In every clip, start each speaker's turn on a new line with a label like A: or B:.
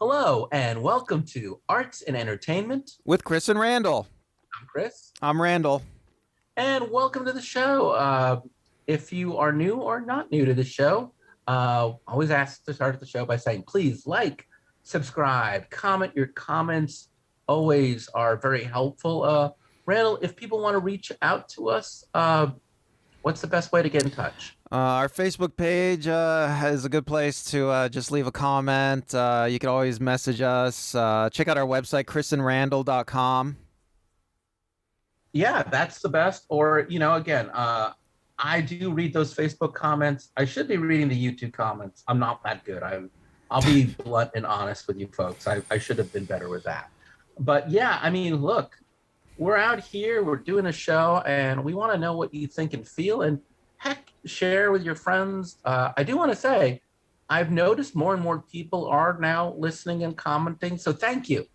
A: Hello and welcome to Arts and Entertainment.
B: With Chris and Randall.
A: I'm Chris.
B: I'm Randall.
A: And welcome to the show. If you are new or not new to the show, always ask to start the show by saying, please like, subscribe, comment. Your comments always are very helpful. Randall, if people want to reach out to us, what's the best way to get in touch?
B: Our Facebook page is a good place to just leave a comment. You can always message us. Check out our website, chrisandrandall.com.
A: Yeah, that's the best. Or, again, I do read those Facebook comments. I should be reading the YouTube comments. I'm not that good. I'll be blunt and honest with you folks. I should have been better with that. But yeah, I mean, look, we're out here, we're doing a show, and we want to know what you think and feel. And heck, share with your friends. I do want to say, I've noticed more and more people are now listening and commenting. So thank you.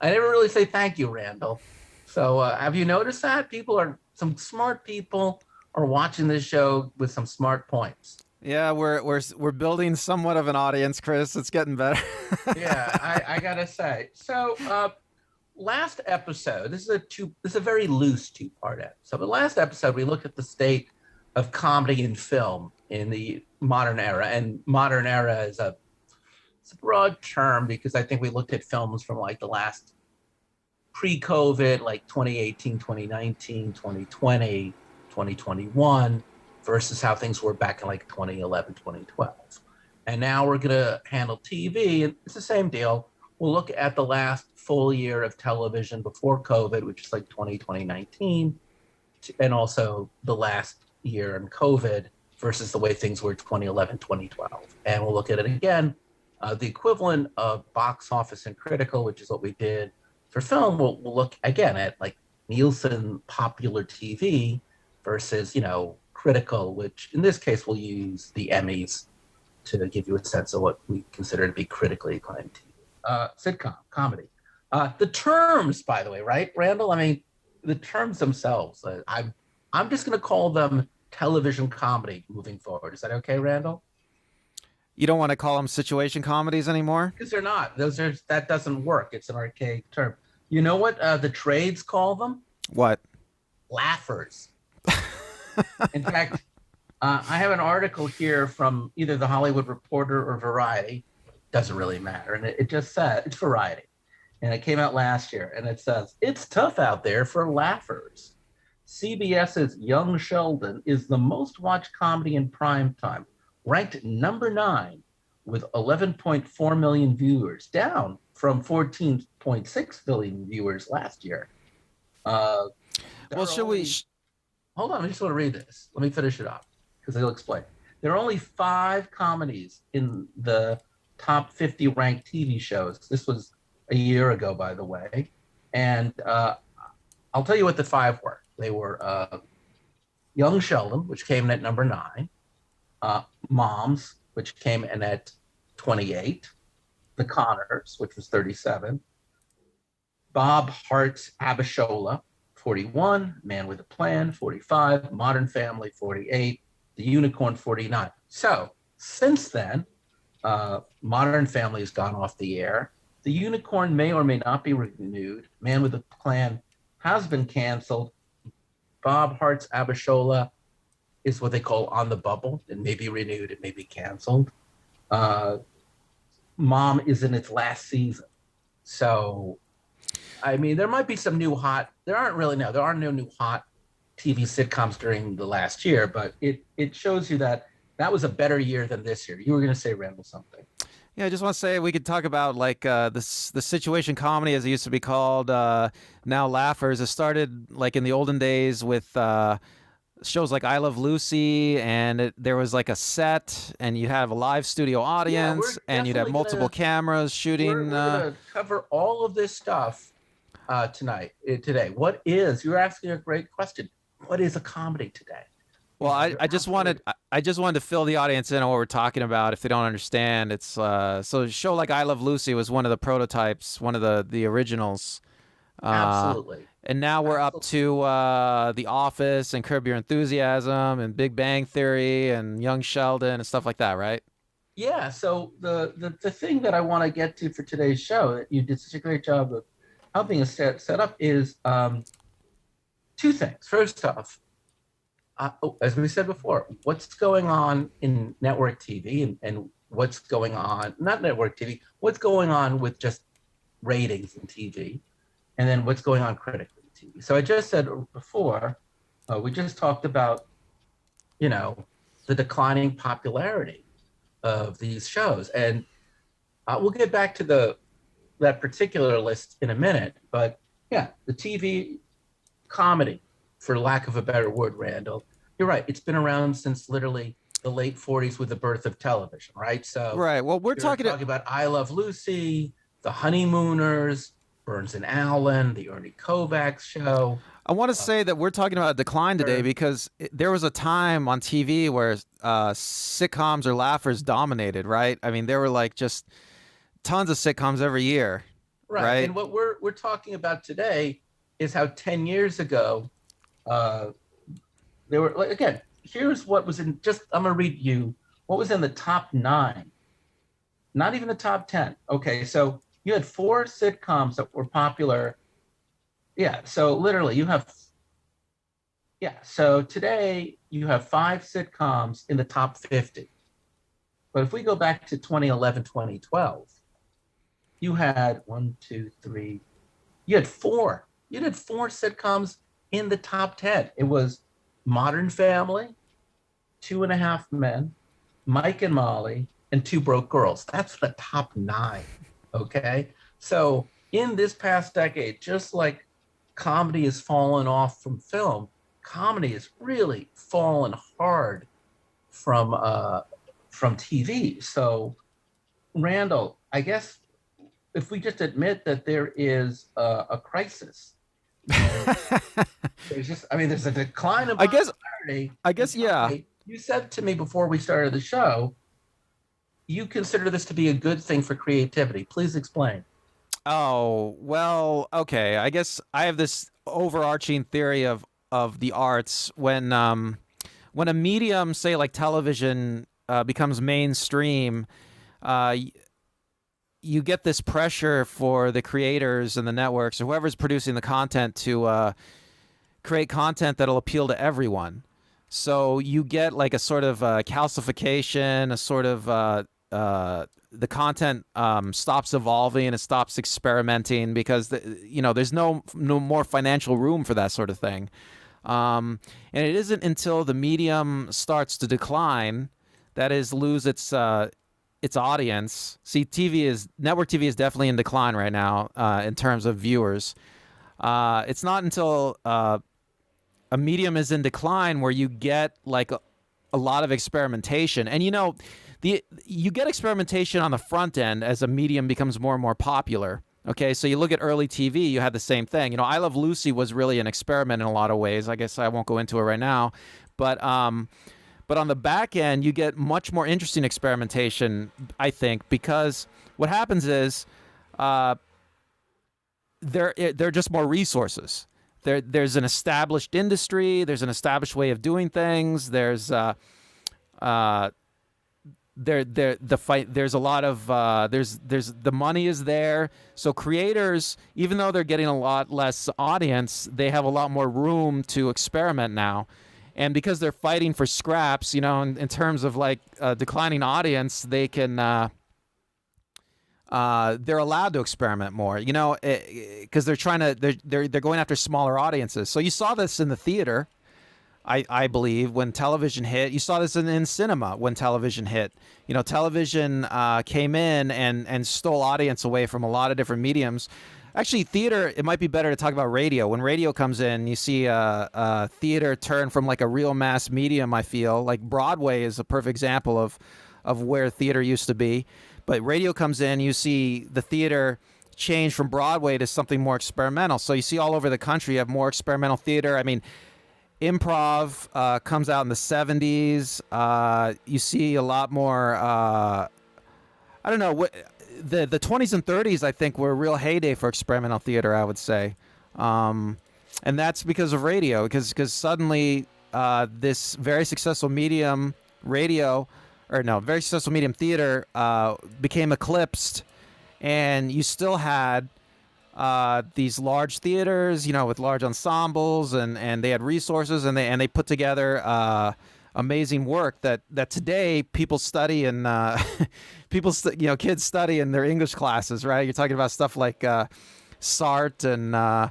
A: I never really say thank you, Randall. So have you noticed that some smart people are watching this show with some smart points?
B: Yeah, we're building somewhat of an audience, Chris. It's getting better.
A: Yeah, I gotta say. So last episode, this is a very loose two-part episode. But last episode, we looked at the state of comedy in film in the modern era, and modern era is it's a broad term because I think we looked at films from like the last pre-COVID, like 2018, 2019, 2020, 2021, versus how things were back in like 2011, 2012. And now we're going to handle TV, and it's the same deal. We'll look at the last full year of television before COVID, which is like 2019, and also the last year in COVID versus the way things were 2011, 2012. And we'll look at it again, the equivalent of box office and critical, which is what we did for film. We'll look again at like Nielsen popular TV versus, critical, which in this case we'll use the Emmys to give you a sense of what we consider to be critically acclaimed TV. Sitcom, comedy. The terms, by the way, right, Randall? I mean, the terms themselves, I'm just going to call them television comedy moving forward. Is that okay, Randall?
B: You don't want to call them situation comedies anymore?
A: Because they're not. That doesn't work. It's an archaic term. You know what the trades call them?
B: What?
A: Laffers. In fact, I have an article here from either the Hollywood Reporter or Variety. Doesn't really matter. And it just said, it's Variety. And it came out last year. And it says, it's tough out there for laffers. CBS's Young Sheldon is the most watched comedy in prime time, ranked number 9 with 11.4 million viewers, down from 14.6 million viewers last year.
B: Well, should we...
A: Hold on, I just want to read this. Let me finish it off because it'll explain. There are only 5 comedies in the top 50 ranked TV shows. This was a year ago, by the way. And I'll tell you what the 5 were. They were Young Sheldon, which came in at number 9. Moms, which came in at 28. The Connors, which was 37. Bob Hart's Abishola, 41. Man with a Plan, 45. Modern Family, 48. The Unicorn, 49. So since then, Modern Family has gone off the air. The Unicorn may or may not be renewed. Man with a Plan has been canceled. Bob Hart's Abishola is what they call on the bubble. It may be renewed, it may be canceled. Mom is in its last season. So, I mean, there might be some new hot, there are no new hot TV sitcoms during the last year, but it shows you that was a better year than this year. You were going to say, Randall, something.
B: Yeah, I just want to say we could talk about like the situation comedy, as it used to be called, now laffers. It started like in the olden days with shows like I Love Lucy, and there was like a set, and you'd have a live studio audience, and you'd have multiple cameras shooting.
A: We're going to cover all of this stuff today. You're asking a great question. What is a comedy today?
B: Well, I just wanted to fill the audience in on what we're talking about if they don't understand. It's so a show like I Love Lucy was one of the prototypes, one of the originals.
A: Absolutely.
B: And now we're up to The Office and Curb Your Enthusiasm and Big Bang Theory and Young Sheldon and stuff like that, right?
A: Yeah, so the thing that I want to get to for today's show that you did such a great job of helping us set up is two things. First off, as we said before, what's going on in network TV and what's going on, not network TV, what's going on with just ratings in TV, and then what's going on critically in TV. So I just said before, we just talked about, you know, the declining popularity of these shows. And we'll get back to that particular list in a minute. But yeah, the TV comedy, for lack of a better word, Randall, you're right. It's been around since literally the late 40s with the birth of television, right? So
B: Right. Well, we're talking
A: about I Love Lucy, the Honeymooners, Burns and Allen, the Ernie Kovacs show.
B: I want to say that we're talking about a decline today because there was a time on TV where sitcoms or laffers dominated, right? I mean, there were like just tons of sitcoms every year, right?
A: And what we're talking about today is how 10 years ago, there were, like, again, here's what was in, just, I'm going to read you what was in the top 9, not even the top 10. Okay, so you had 4 sitcoms that were popular. Yeah, so literally you have, so today you have 5 sitcoms in the top 50. But if we go back to 2011, 2012, you had 1, 2, 3, you had 4. You did 4 sitcoms in the top 10. It was Modern Family, 2.5 Men, Mike and Molly, and Two Broke Girls. That's the top 9. Okay. So in this past decade, just like comedy has fallen off from film, comedy has really fallen hard from TV. So, Randall, I guess if we just admit that there is a crisis, there's a decline of popularity.
B: I guess, yeah.
A: You said to me before we started the show, you consider this to be a good thing for creativity. Please explain.
B: Oh, well, okay. I guess I have this overarching theory of the arts when a medium, say like television, becomes mainstream, you get this pressure for the creators and the networks or whoever's producing the content to create content that'll appeal to everyone. So you get like a sort of calcification, a sort of the content stops evolving and it stops experimenting because there's no more financial room for that sort of thing. And it isn't until the medium starts to decline, that is, lose its audience. See, network TV is definitely in decline right now in terms of viewers. It's not until a medium is in decline where you get like a lot of experimentation, and you get experimentation on the front end as a medium becomes more and more popular. Okay, so you look at early TV, you had the same thing. I Love Lucy was really an experiment in a lot of ways. I guess I won't go into it right now, but on the back end, you get much more interesting experimentation, I think, because what happens is there are just more resources. There's an established industry. There's an established way of doing things. There's a lot of the money is there. So creators, even though they're getting a lot less audience, they have a lot more room to experiment now. And because they're fighting for scraps, in terms of like declining audience, they can they're allowed to experiment more, because they're going after smaller audiences. So you saw this in the theater, I believe, when television hit. You saw this in cinema when television hit. Television came in and stole audience away from a lot of different mediums. Actually, theater, it might be better to talk about radio. When radio comes in, you see theater turn from like a real mass medium, I feel. Like Broadway is a perfect example of where theater used to be. But radio comes in, you see the theater change from Broadway to something more experimental. So you see all over the country, you have more experimental theater. I mean, improv comes out in the 70s. You see a lot more, I don't know, the 20s and 30s, I think, were a real heyday for experimental theater, I would say. And that's because of radio, because suddenly this very successful medium, radio, or no, very successful medium theater became eclipsed, and you still had these large theaters, with large ensembles, and they had resources, and they put together amazing work that today people study, and kids study in their English classes, right? You're talking about stuff like Sartre and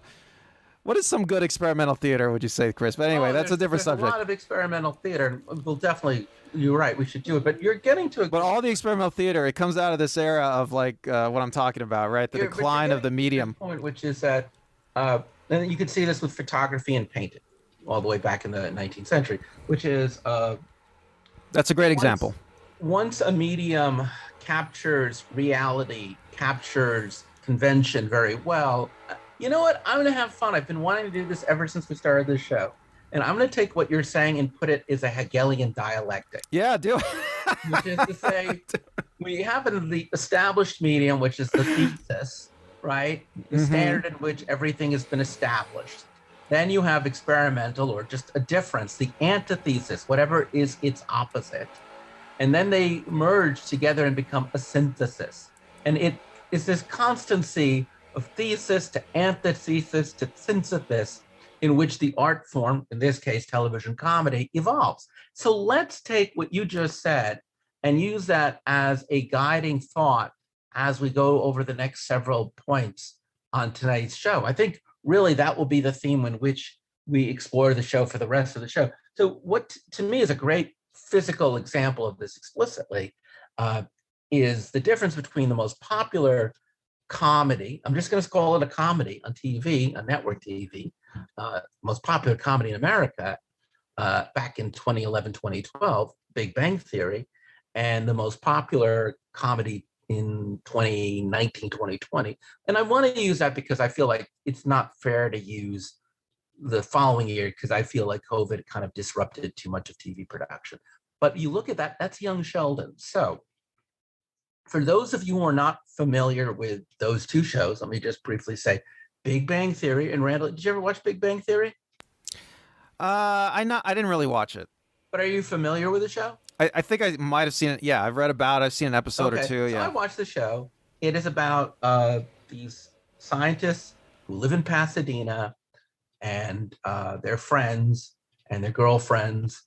B: what is some good experimental theater, would you say, Chris? But anyway, that's a different subject.
A: There's a lot of experimental theater. We'll definitely, you're right, we should do it. But you're getting to
B: But all the experimental theater, it comes out of this era of what I'm talking about, right? The decline of the medium.
A: Point, which is that, and you can see this with photography and painting, all the way back in the 19th century, which is
B: that's a great example.
A: Once a medium captures reality, captures convention very well, you know what? I'm going to have fun. I've been wanting to do this ever since we started this show. And I'm going to take what you're saying and put it as a Hegelian dialectic.
B: Yeah, do it.
A: Which is to say, we have in the established medium, which is the thesis, right? The standard in which everything has been established. Then you have experimental, or just a difference, the antithesis, whatever is its opposite. And then they merge together and become a synthesis. And it is this constancy of thesis to antithesis to synthesis in which the art form, in this case, television comedy, evolves. So let's take what you just said and use that as a guiding thought as we go over the next several points on tonight's show. I think really that will be the theme in which we explore the show for the rest of the show. So what to me is a great physical example of this explicitly is the difference between the most popular comedy, I'm just going to call it a comedy on TV, on network TV, most popular comedy in America back in 2011, 2012, Big Bang Theory, and the most popular comedy in 2019, 2020. And I want to use that because I feel like it's not fair to use the following year because I feel like COVID kind of disrupted too much of TV production. But you look at that, that's young Sheldon. So for those of you who are not familiar with those two shows, let me just briefly say Big Bang Theory and Randall. Did you ever watch Big Bang Theory?
B: I didn't really watch it.
A: But are you familiar with the show?
B: I think I might have seen it. Yeah, I've read about it. I've seen an episode or two. Yeah.
A: So I watched the show. It is about these scientists who live in Pasadena and their friends and their girlfriends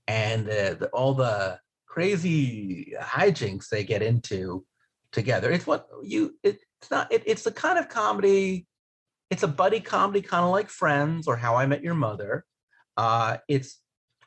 A: and all the crazy hijinks they get into together. It's it's the kind of comedy, it's a buddy comedy, kind of like Friends or How I Met Your Mother.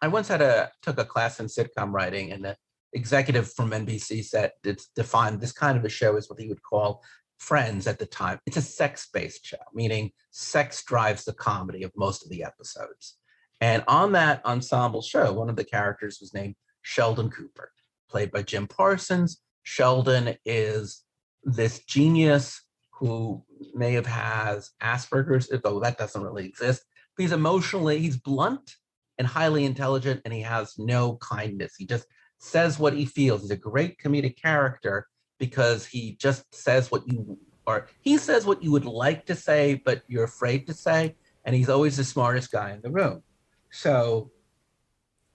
A: I once took a class in sitcom writing, and the executive from NBC said it's defined this kind of a show as what he would call Friends at the time. It's a sex-based show, meaning sex drives the comedy of most of the episodes. And on that ensemble show, one of the characters was named Sheldon Cooper, played by Jim Parsons. Sheldon is this genius who may have has Asperger's, though that doesn't really exist. But he's blunt and highly intelligent, and he has no kindness. He just says what he feels. He's a great comedic character because he just says he says what you would like to say, but you're afraid to say, and he's always the smartest guy in the room. So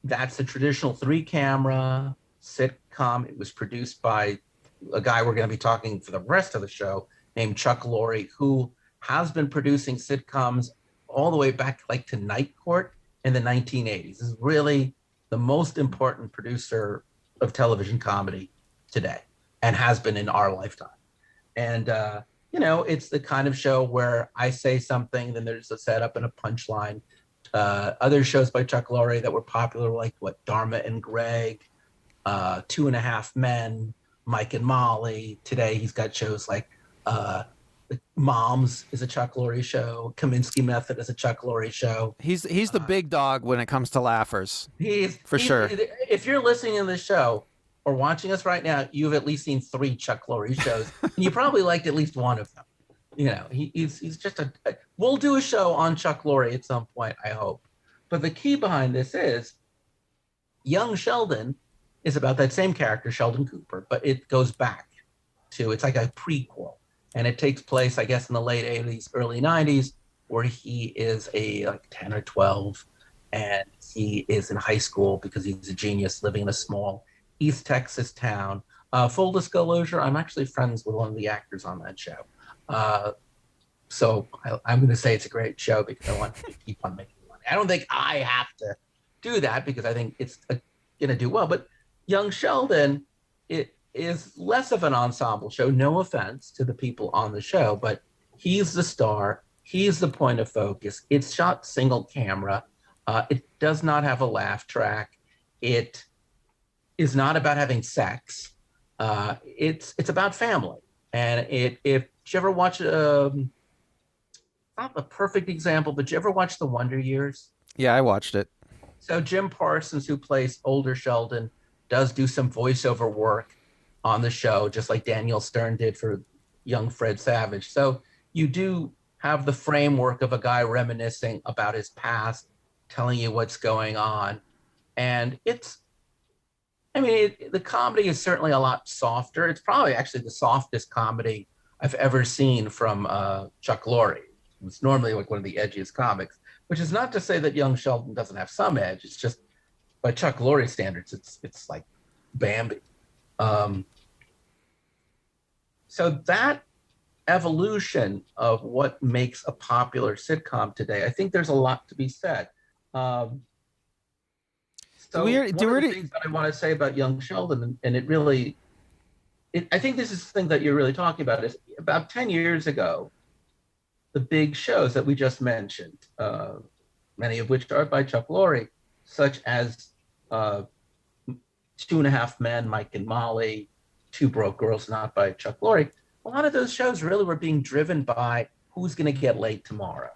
A: that's the traditional three-camera sitcom. It was produced by a guy we're going to be talking for the rest of the show named Chuck Lorre, who has been producing sitcoms all the way back like to Night Court in the 1980s. This is really the most important producer of television comedy today and has been in our lifetime. And, it's the kind of show where I say something, then there's a setup and a punchline. Other shows by Chuck Lorre that were popular, like Dharma and Greg, 2.5 Men, Mike and Molly. Today he's got shows like Moms is a Chuck Lorre show. Kaminsky Method is a Chuck Lorre show.
B: He's the big dog when it comes to laffers. He's sure.
A: If you're listening to this show or watching us right now, you've at least seen 3 Chuck Lorre shows, and you probably liked at least one of them. He's just we'll do a show on Chuck Lorre at some point, I hope. But the key behind this is young Sheldon is about that same character, Sheldon Cooper, but it goes back to, it's like a prequel. And it takes place, I guess, in the late 80s, early 90s, where he is 10 or 12, and he is in high school because he's a genius living in a small East Texas town. Full disclosure, I'm actually friends with one of the actors on that show. I'm going to say it's a great show because I want to keep on making money. I don't think I have to do that because I think it's going to do well. But Young Sheldon, it is less of an ensemble show. No offense to the people on the show, but he's the star. He's the point of focus. It's shot single camera. It does not have a laugh track. It is not about having sex. It's about family. And if you ever watch, not the perfect example, but you ever watch The Wonder Years?
B: Yeah, I watched it.
A: So Jim Parsons, who plays older Sheldon, does do some voiceover work on the show, just like Daniel Stern did for young Fred Savage. So you do have the framework of a guy reminiscing about his past, telling you what's going on. And the comedy is certainly a lot softer. It's probably actually the softest comedy I've ever seen from Chuck Lorre. It's normally like one of the edgiest comics, which is not to say that Young Sheldon doesn't have some edge. It's just by Chuck Lorre standards, it's like Bambi. So that evolution of what makes a popular sitcom today, I think there's a lot to be said. One of the things that I want to say about Young Sheldon, and I think this is the thing that you're really talking about, is about 10 years ago, the big shows that we just mentioned, many of which are by Chuck Lorre, such as Two and a Half Men, Mike and Molly, Two Broke Girls, not by Chuck Lorre. A lot of those shows really were being driven by who's going to get laid tomorrow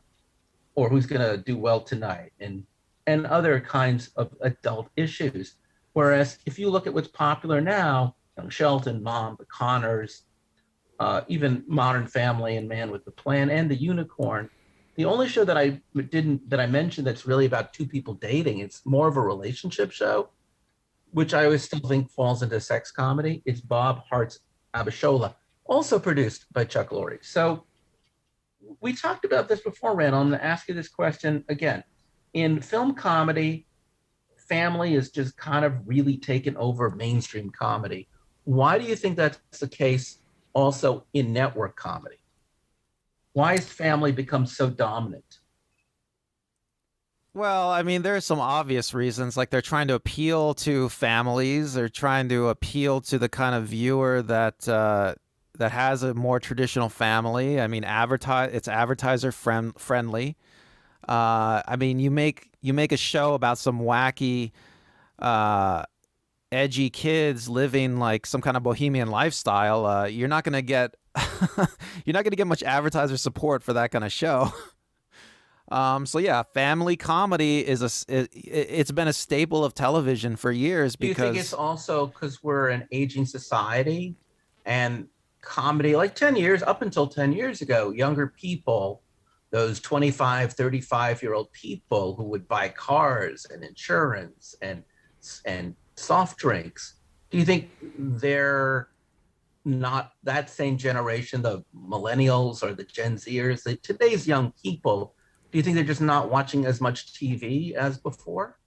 A: or who's going to do well tonight and other kinds of adult issues. Whereas if you look at what's popular now, Young Sheldon, Mom, The Connors, even Modern Family and Man with the Plan and The Unicorn, the only show that I mentioned that's really about two people dating, it's more of a relationship show, which I always still think falls into sex comedy. It's Bob Hart's Abishola, also produced by Chuck Lorre. So we talked about this before, Randall. I'm going to ask you this question again. In film comedy, family is just kind of really taken over mainstream comedy. Why do you think that's the case also in network comedy? Why has family become so dominant?
B: Well, I mean, there are some obvious reasons, like they're trying to appeal to families. They're trying to appeal to the kind of viewer that has a more traditional family. I mean, it's advertiser friendly. I mean, you make a show about some wacky, edgy kids living like some kind of bohemian lifestyle. You're not gonna get much advertiser support for that kind of show. So yeah, family comedy it's been a staple of television for years.
A: Do you think it's also because we're an aging society and comedy, like up until 10 years ago, younger people, those 25, 35-year-old people who would buy cars and insurance and soft drinks, do you think they're not that same generation, the millennials or the Gen Zers, today's young people? Do you think they're just not watching as much TV as before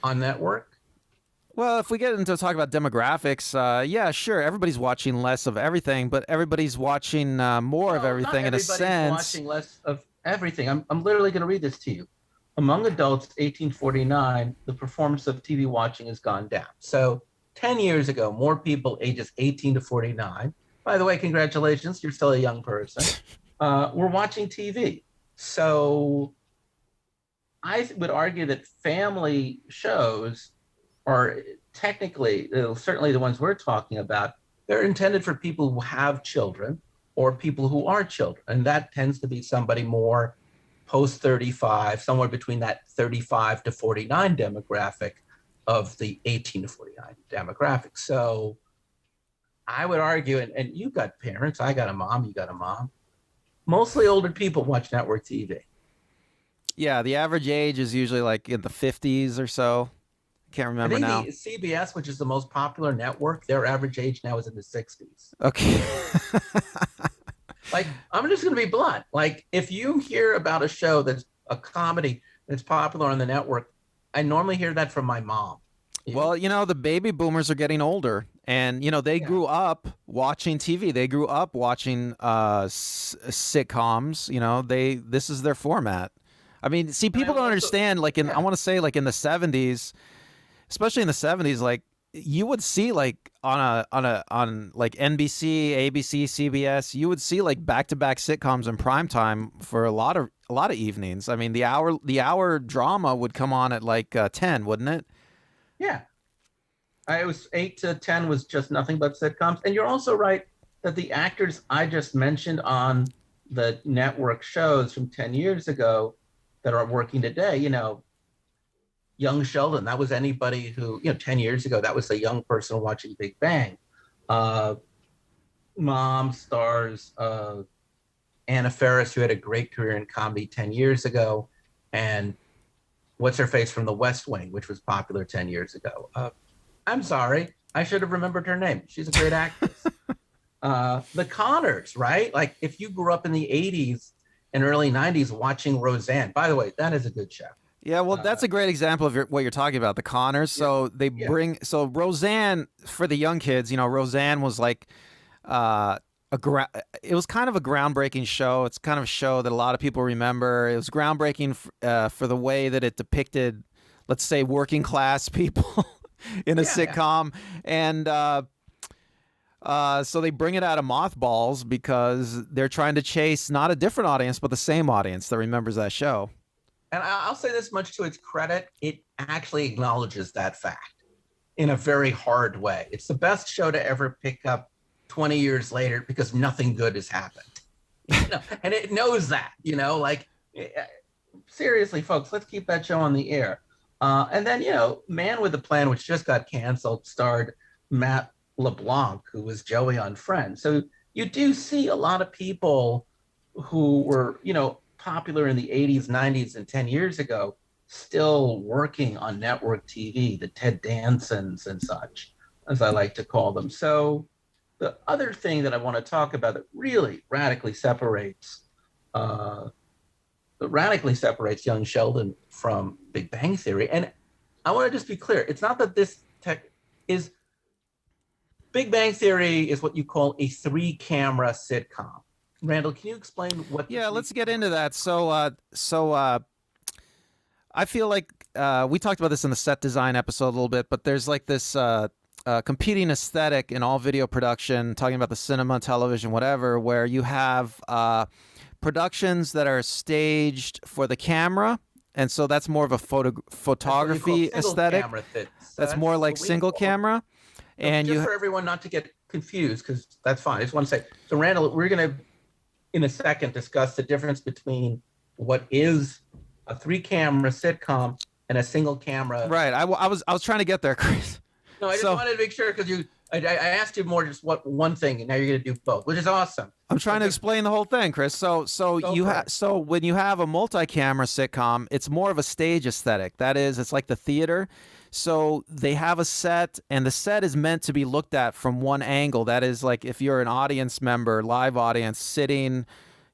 A: on network?
B: Well, if we get into talk about demographics, yeah, sure, everybody's watching less of everything, but everybody's watching more of everything in a sense.
A: Everybody's watching less of everything. I'm literally going to read this to you. Among adults 1849, the performance of TV watching has gone down. So 10 years ago, more people ages 18 to 49, by the way, congratulations, you're still a young person, were watching TV. So I would argue that family shows are technically, certainly the ones we're talking about, they're intended for people who have children or people who are children. And that tends to be somebody more post 35, somewhere between that 35 to 49 demographic of the 18 to 49 demographic. So I would argue, and you got parents, I got a mom, you got a mom. Mostly older people watch network TV.
B: Yeah, the average age is usually like in the 50s or so. Can't remember now.
A: The CBS, which is the most popular network, their average age now is in the 60s.
B: Okay.
A: Like, I'm just going to be blunt. Like, if you hear about a show that's a comedy that's popular on the network, I normally hear that from my mom. Yeah.
B: Well, the baby boomers are getting older, and they
A: Yeah.
B: grew up watching TV. They grew up watching sitcoms. This is their format. I mean, see,
A: And I
B: people don't
A: also,
B: understand. Like I
A: yeah,
B: want to say, like in the '70s, especially in the '70s, like you would see like on like NBC, ABC, CBS, you would see like back to back sitcoms in prime time for a lot of evenings. I mean, the hour drama would come on at like 10, wouldn't it?
A: yeah. I was 8 to 10 was just nothing but sitcoms. And you're also right that the actors I just mentioned on the network shows from 10 years ago that are working today, young Sheldon, that was anybody who, 10 years ago, that was a young person watching Big Bang. Uh, Mom stars Anna Faris, who had a great career in comedy 10 years ago, and what's her face from The West Wing, which was popular 10 years ago. I'm sorry, I should have remembered her name. She's a great actress. The Connors, right? Like if you grew up in the 80s and early 90s watching Roseanne, by the way, that is a good show.
B: Yeah, well,
A: Uh,
B: that's a great example of what you're talking about, the Connors.
A: yeah,
B: So they
A: yeah,
B: bring Roseanne for the young kids. Roseanne was like uh, it was kind of a groundbreaking show. It's kind of a show that a lot of people remember. It was groundbreaking for the way that it depicted, let's say, working class people in a
A: yeah, yeah.
B: sitcom, and so they bring it out of mothballs because they're trying to chase not a different audience, but the same audience that remembers that show.
A: And I'll say this much to its credit, it actually acknowledges that fact in a very hard way. It's the best show to ever pick up 20 years later because nothing good has happened. And it knows that, like seriously, folks, let's keep that show on the air. And then, Man with a Plan, which just got canceled, starred Matt LeBlanc, who was Joey on Friends. So you do see a lot of people who were, popular in the 80s, 90s, and 10 years ago, still working on network TV, the Ted Dansons and such, as I like to call them. So the other thing that I want to talk about that really uh, radically separates young Sheldon from Big Bang Theory. And I want to just be clear. It's not that this tech is Big Bang Theory is what you call a three-camera sitcom. Randall, can you explain what
B: Yeah, let's get into that. I feel like we talked about this in the set design episode a little bit, but there's like this competing aesthetic in all video production, talking about the cinema, television, whatever, where you have productions that are staged for the camera. And so that's more of a photography aesthetic. That's more like single camera.
A: And
B: And
A: just
B: you,
A: for everyone not to get confused, because that's fine. I just want to say, so Randall, we're going to, in a second, discuss the difference between what is a three-camera sitcom and a single camera.
B: right. I was trying to get there, Chris.
A: No, I just
B: So
A: wanted to make sure because I asked you more just what one thing, and now you're going to do both, which is awesome.
B: I'm trying to explain the whole thing, Chris. So when you have a multi-camera sitcom, it's more of a stage aesthetic. That is, it's like the theater. So they have a set, and the set is meant to be looked at from one angle. That is, like if you're an audience member, live audience, sitting,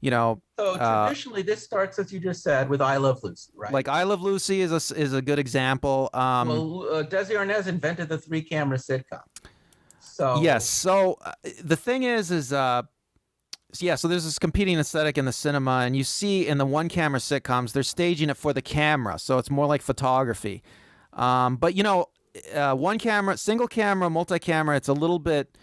A: So traditionally, this starts, as you just said, with I Love Lucy, right?
B: like I Love Lucy is a good example.
A: Desi Arnaz invented the three-camera sitcom. So
B: Yes. So the thing is yeah. So there's this competing aesthetic in the cinema, and you see in the one camera sitcoms, they're staging it for the camera, so it's more like photography. But one camera, single camera, multi-camera, it's a little bit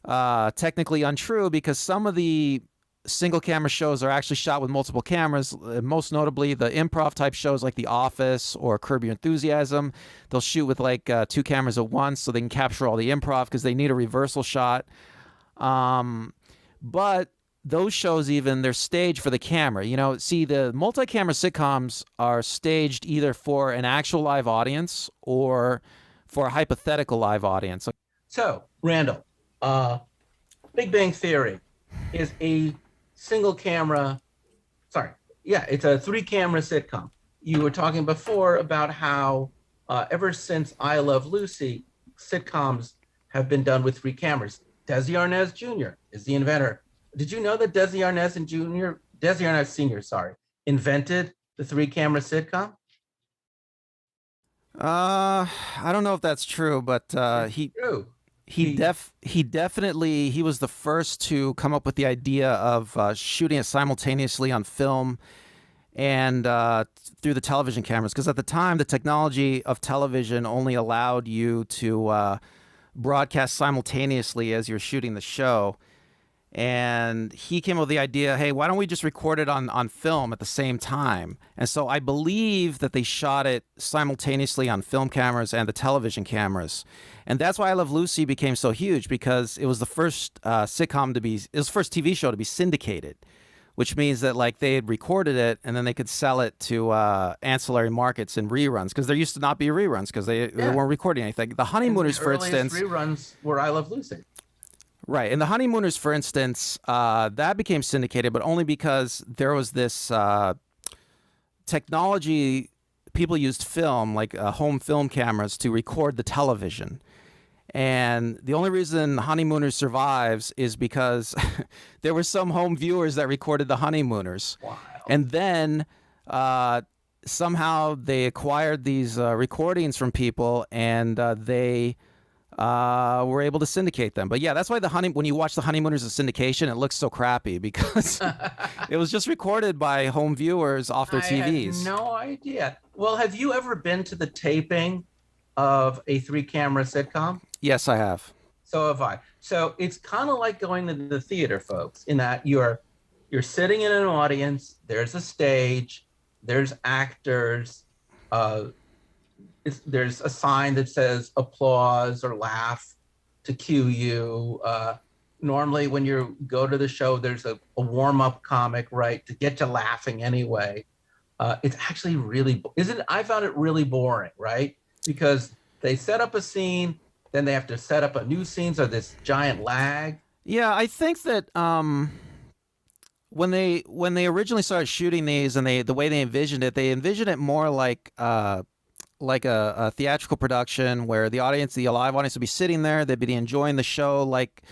B: technically untrue because some of the single camera shows are actually shot with multiple cameras. Most notably, the improv type shows like The Office or Curb Your Enthusiasm. They'll shoot with like two cameras at once so they can capture all the improv because they need a reversal shot. But those shows, even, they're staged for the camera. See, the multi-camera sitcoms are staged either for an actual live audience or for a hypothetical live audience.
A: So, Randall, Big Bang Theory is a single camera, sorry, yeah, it's a three-camera sitcom. You were talking before about how ever since I Love Lucy, sitcoms have been done with three cameras. Desi Arnaz Jr. is the inventor. Did you know that Desi Arnaz Sr., sorry, invented the three-camera sitcom?
B: I don't know if that's true, but
A: It's true.
B: he
A: He
B: def he definitely he was the first to come up with the idea of shooting it simultaneously on film and through the television cameras, because at the time the technology of television only allowed you to broadcast simultaneously as you're shooting the show. And he came up with the idea, hey, why don't we just record it on film at the same time? And so I believe that they shot it simultaneously on film cameras and the television cameras. And that's why I Love Lucy became so huge, because it was the first sitcom to be, it was the first TV show to be syndicated, which means that like they had recorded it and then they could sell it to ancillary markets in reruns, because there used to not be reruns because they
A: yeah.
B: weren't recording anything. The
A: And the
B: Honeymooners, for
A: earliest
B: instance,
A: reruns were I Love Lucy.
B: right. And the Honeymooners, for instance, that became syndicated, but only because there was this technology. People used film, like home film cameras, to record the television. And the only reason Honeymooners survives is because there were some home viewers that recorded the Honeymooners.
A: Wow.
B: And then somehow they acquired these recordings from people, and they were able to syndicate them. But yeah, that's why when you watch the Honeymooners in syndication, it looks so crappy, because it was just recorded by home viewers off their TVs.
A: I had no idea. Well, have you ever been to the taping of a three-camera sitcom?
B: Yes, I have.
A: So have I. So it's kind of like going to the theater, folks, in that you're sitting in an audience. There's a stage. There's actors. There's a sign that says applause or laugh to cue you. Normally, when you go to the show, there's a warm-up comic, right, to get you laughing anyway. It's actually really, I found it really boring, right? Because they set up a scene, then they have to set up a new scene, so this giant lag.
B: Yeah, I think that when they originally started shooting these, and the way they envisioned it more like a theatrical production, where the live audience would be sitting there, they'd be enjoying the show like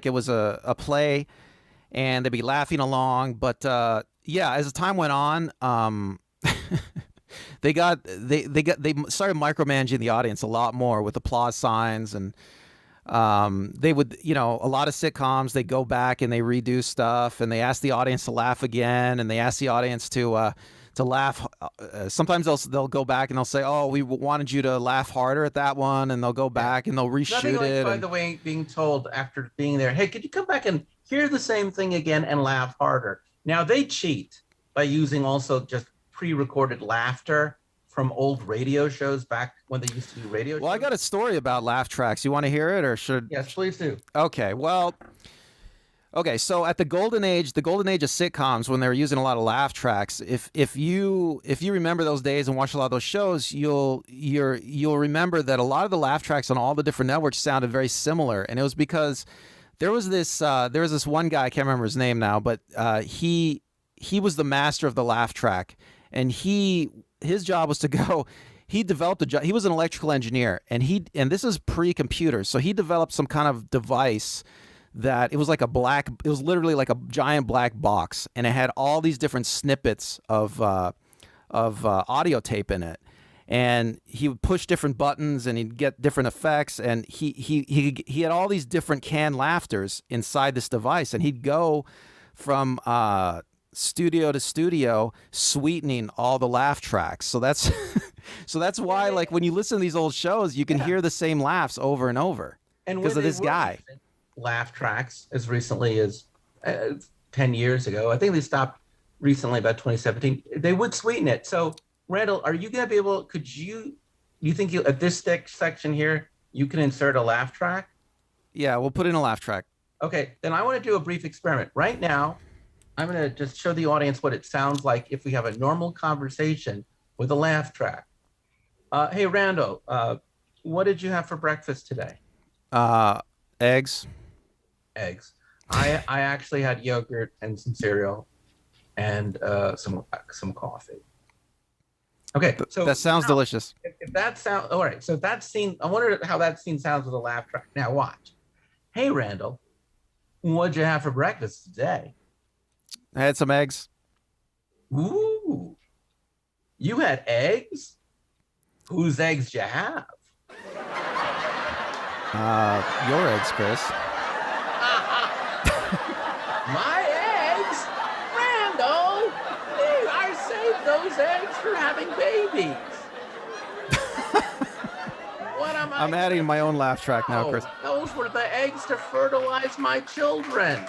B: it was a play, and they'd be laughing along. But yeah, as the time went on, they started micromanaging the audience a lot more with applause signs, and they would, a lot of sitcoms, they go back and they redo stuff, and they ask the audience to laugh again, and they ask the audience to laugh. Sometimes they'll go back and they'll say, "Oh, we wanted you to laugh harder at that one," and they'll go back and they'll reshoot
A: Nothing like,
B: it.
A: By the way, being told after being there, "Hey, could you come back and hear the same thing again and laugh harder?" Now they cheat by using also just pre-recorded laughter from old radio shows back when they used to do radio
B: Well,
A: shows.
B: I got a story about laugh tracks. You want to hear it, or should?
A: Yes, please do.
B: Okay. Well. Okay, so at the golden age of sitcoms, when they were using a lot of laugh tracks, if you remember those days and watch a lot of those shows, you'll remember that a lot of the laugh tracks on all the different networks sounded very similar, and it was because there was this one guy, I can't remember his name now, but he was the master of the laugh track, and his job was to go. He developed a job. He was an electrical engineer, and this is pre-computer, so he developed some kind of device that it was literally like a giant black box, and it had all these different snippets of audio tape in it, and he would push different buttons and he'd get different effects, and he had all these different canned laughters inside this device, and he'd go from studio to studio sweetening all the laugh tracks. So that's why, like, when you listen to these old shows, you can hear the same laughs over and over because of this guy.
A: Laugh tracks as recently as 10 years ago. I think they stopped recently, about 2017. They would sweeten it. So, Randall, are you going to be able, you think at this section here, you can insert a laugh track?
B: Yeah, we'll put in a laugh track.
A: Okay, then I want to do a brief experiment. Right now, I'm going to just show the audience what it sounds like if we have a normal conversation with a laugh track. Hey, Randall, what did you have for breakfast today?
B: Eggs.
A: I actually had yogurt and some cereal and some coffee. Okay, so
B: that sounds delicious.
A: If that sounds all right, so that scene, I wonder how that scene sounds with a laugh track. Now watch. Hey, Randall, what'd you have for breakfast today?
B: I had some eggs.
A: Ooh, you had eggs? Whose eggs do you have?
B: Your eggs, Chris.
A: My eggs? Randall! I saved those eggs for having babies. What am I?
B: I'm adding my own laugh track now, Chris.
A: Those were the eggs to fertilize my children.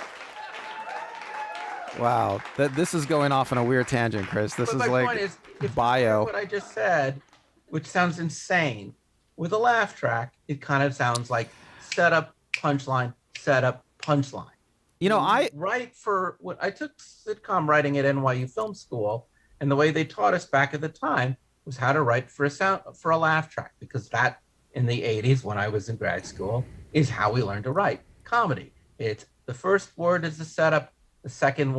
B: Wow, this is going off on a weird tangent, Chris. This
A: But
B: is
A: my
B: like
A: point is, if
B: bio.
A: you hear what I just said, which sounds insane, with a laugh track, it kind of sounds like setup, punchline, setup, punchline.
B: You know, I
A: took sitcom writing at NYU Film School, and the way they taught us back at the time was how to write for a laugh track, because that in the 80s when I was in grad school is how we learned to write comedy. It's the first word is the setup, the second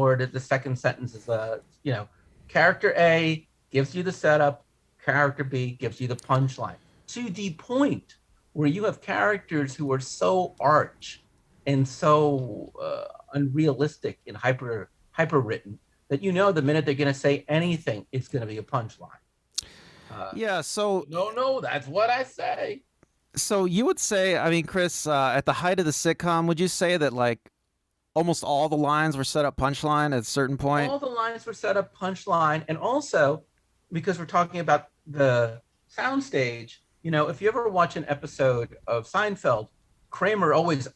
A: sentence is character A gives you the setup, character B gives you the punchline. To the point where you have characters who are so arch and so unrealistic and hyper written that the minute they're going to say anything, it's going to be a punchline.
B: Yeah, so
A: no, that's what I say.
B: So you would say, I mean, Chris, at the height of the sitcom, would you say that like almost all the lines were set up punchline at a certain point?
A: All the lines were set up punchline, and also because we're talking about the soundstage, if you ever watch an episode of Seinfeld, Kramer always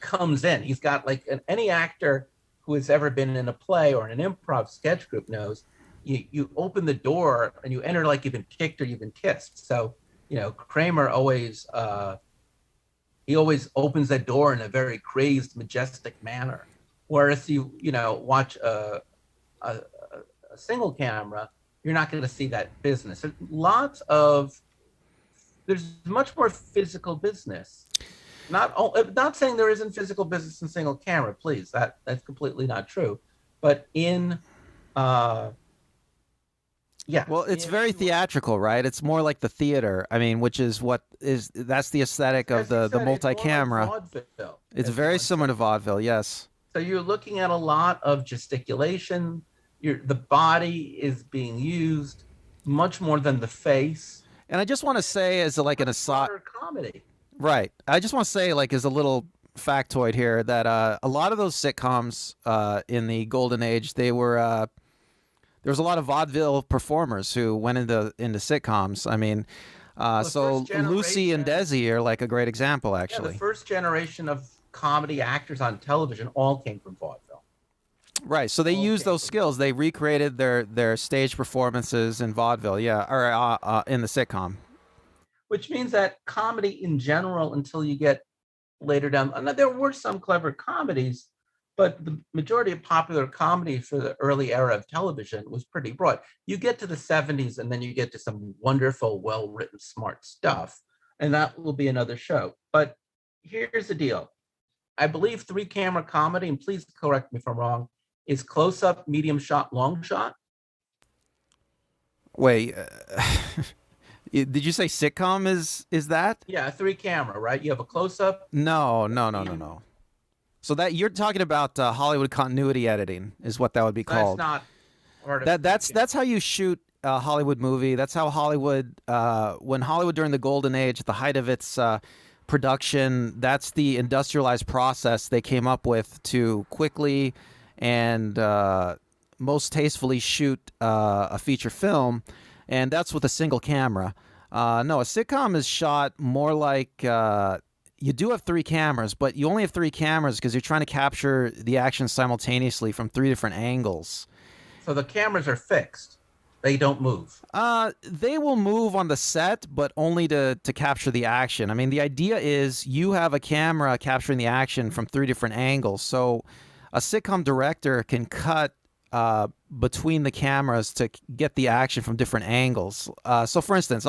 A: comes in. He's got any actor who has ever been in a play or in an improv sketch group knows. You open the door and you enter like you've been kicked or you've been kissed. So, Kramer always opens that door in a very crazed, majestic manner. Whereas you watch a single camera, you're not going to see that business. There's much more physical business. Not saying there isn't physical business in single camera, please. That's completely not true. But
B: well, it's very theatrical, right? It's more like the theater. I mean, that's the aesthetic of the multi-camera.
A: Vaudeville.
B: It's very similar to vaudeville, yes.
A: So you're looking at a lot of gesticulation. The body is being used much more than the face.
B: And I just want to say, as like an aside,
A: comedy.
B: Right. I just want to say, like, as a little factoid here, that a lot of those sitcoms in the golden age, there was a lot of vaudeville performers who went into sitcoms. I mean, so Lucy and Desi are like a great example, actually.
A: Yeah, the first generation of comedy actors on television all came from vaudeville.
B: Right. So they used those skills. They recreated their stage performances in vaudeville, or in the sitcom.
A: Which means that comedy in general, until you get later down, there were some clever comedies, but the majority of popular comedy for the early era of television was pretty broad. You get to the 70s and then you get to some wonderful, well-written, smart stuff. And that will be another show. But here's the deal. I believe three-camera comedy, and please correct me if I'm wrong, is close-up, medium shot, long shot.
B: Wait, did you say sitcom is that?
A: Yeah, three-camera, right? You have a close-up.
B: No. So that you're talking about Hollywood continuity editing is what that would be called.
A: That's not.
B: That's how you shoot a Hollywood movie. That's how Hollywood, when Hollywood during the golden age, at the height of its production, that's the industrialized process they came up with to quickly and most tastefully shoot a feature film, and that's with a single camera. No, a sitcom is shot more like. You do have three cameras, but you only have three cameras because you're trying to capture the action simultaneously from three different angles.
A: So the cameras are fixed. They don't move.
B: They will move on the set, but only to capture the action. I mean, the idea is you have a camera capturing the action from three different angles. So a sitcom director can cut between the cameras to get the action from different angles. So for instance,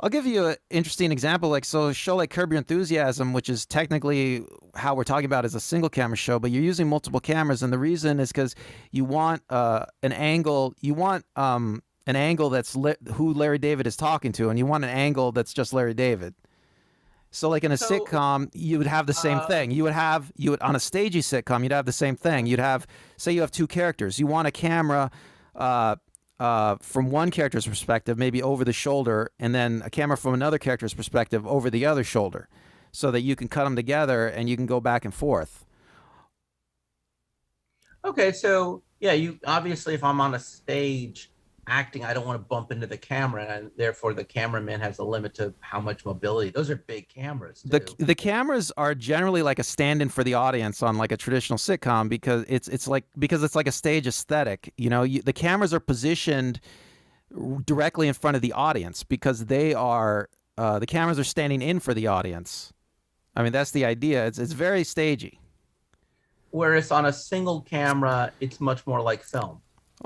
B: I'll give you an interesting example. A show like Curb Your Enthusiasm, which is technically how we're talking about as a single camera show, but you're using multiple cameras, and the reason is because you want an angle. You want an angle that's who Larry David is talking to, and you want an angle that's just Larry David. So, like in a sitcom, you would have the same thing. You would on a stagey sitcom, you'd have the same thing. You'd have, say, you have two characters. You want a camera. from one character's perspective, maybe over the shoulder, and then a camera from another character's perspective over the other shoulder, so that you can cut them together and you can go back and forth.
A: Okay, so yeah, you obviously, if I'm on a stage acting, I don't want to bump into the camera, and therefore the cameraman has a limit to how much mobility. Those are big cameras
B: the
A: too.
B: The cameras are generally like a stand-in for the audience on like a traditional sitcom, because it's like a stage aesthetic. The cameras are positioned directly in front of the audience because the cameras are standing in for the audience. I mean, that's the idea. It's very stagey.
A: Whereas on a single camera, it's much more like film.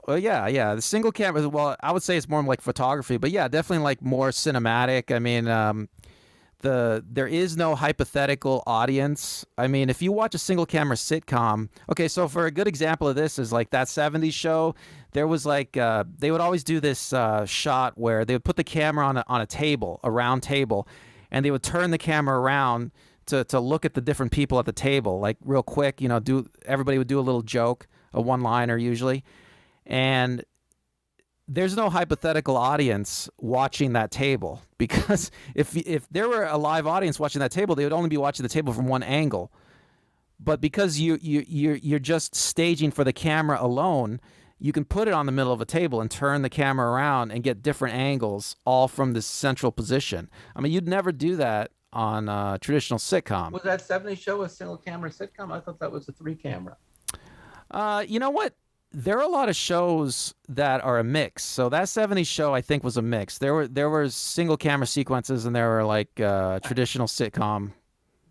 B: Well, yeah. The single camera. Well, I would say it's more like photography, but yeah, definitely like more cinematic. I mean, there is no hypothetical audience. I mean, if you watch a single camera sitcom, okay, so for a good example of this is like that '70s show. There was like they would always do this shot where they would put the camera on a table, a round table, and they would turn the camera around to look at the different people at the table, like real quick. Everybody would do a little joke, a one-liner usually, and there's no hypothetical audience watching that table, because if there were a live audience watching that table, they would only be watching the table from one angle. But because you're just staging for the camera alone, you can put it on the middle of a table and turn the camera around and get different angles all from this central position. I mean, you'd never do that on a traditional sitcom.
A: Was that '70s show a single camera sitcom? I thought that was a three camera.
B: You know what? There are a lot of shows that are a mix. So that '70s show, I think, was a mix. There were single camera sequences, and there were like traditional sitcom.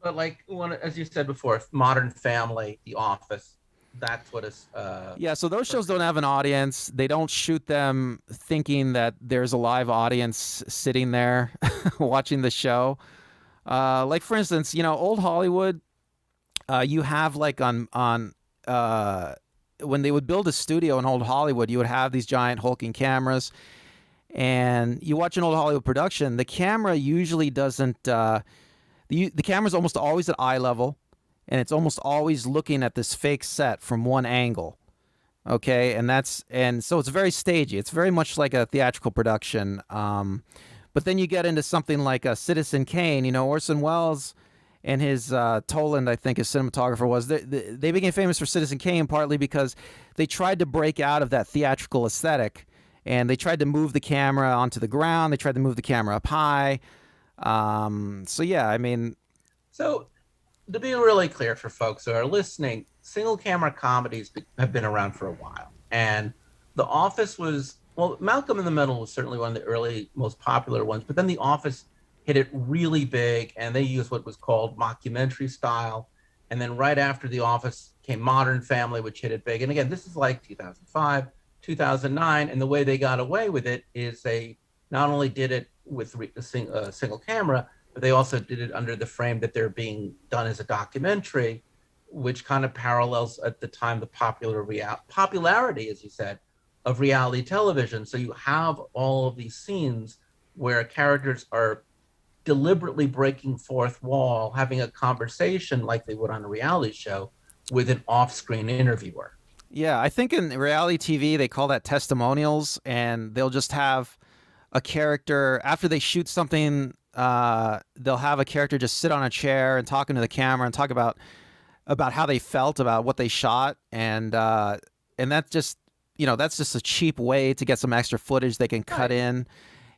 A: But like one, as you said before, Modern Family, The Office, that's what is.
B: Yeah, so those shows don't have an audience. They don't shoot them thinking that there's a live audience sitting there watching the show. Like for instance, old Hollywood. You have like on when they would build a studio in old Hollywood, you would have these giant hulking cameras, and you watch an old Hollywood production. The camera usually doesn't. The camera's almost always at eye level, and it's almost always looking at this fake set from one angle. Okay, and so it's very stagey. It's very much like a theatrical production. But then you get into something like Citizen Kane. Orson Welles and his Toland, I think his cinematographer was. They became famous for Citizen Kane partly because they tried to break out of that theatrical aesthetic, and they tried to move the camera onto the ground. They tried to move the camera up high. So yeah, I mean,
A: So to be really clear for folks who are listening, single camera comedies have been around for a while, and The Office was, well, Malcolm in the Middle was certainly one of the early, most popular ones, but then The Office hit it really big, and they used what was called mockumentary style. And then right after The Office came Modern Family, which hit it big. And again, this is like 2005, 2009, and the way they got away with it is they not only did it with a single camera, but they also did it under the frame that they're being done as a documentary, which kind of parallels at the time the popularity, as you said, of reality television. So you have all of these scenes where characters are deliberately breaking fourth wall, having a conversation like they would on a reality show with an off-screen interviewer.
B: yeah, I think in reality TV they call that testimonials, and they'll just have a character after they shoot something. They'll have a character just sit on a chair and talking to the camera and talk about how they felt about what they shot, and that's just a cheap way to get some extra footage they can cut in.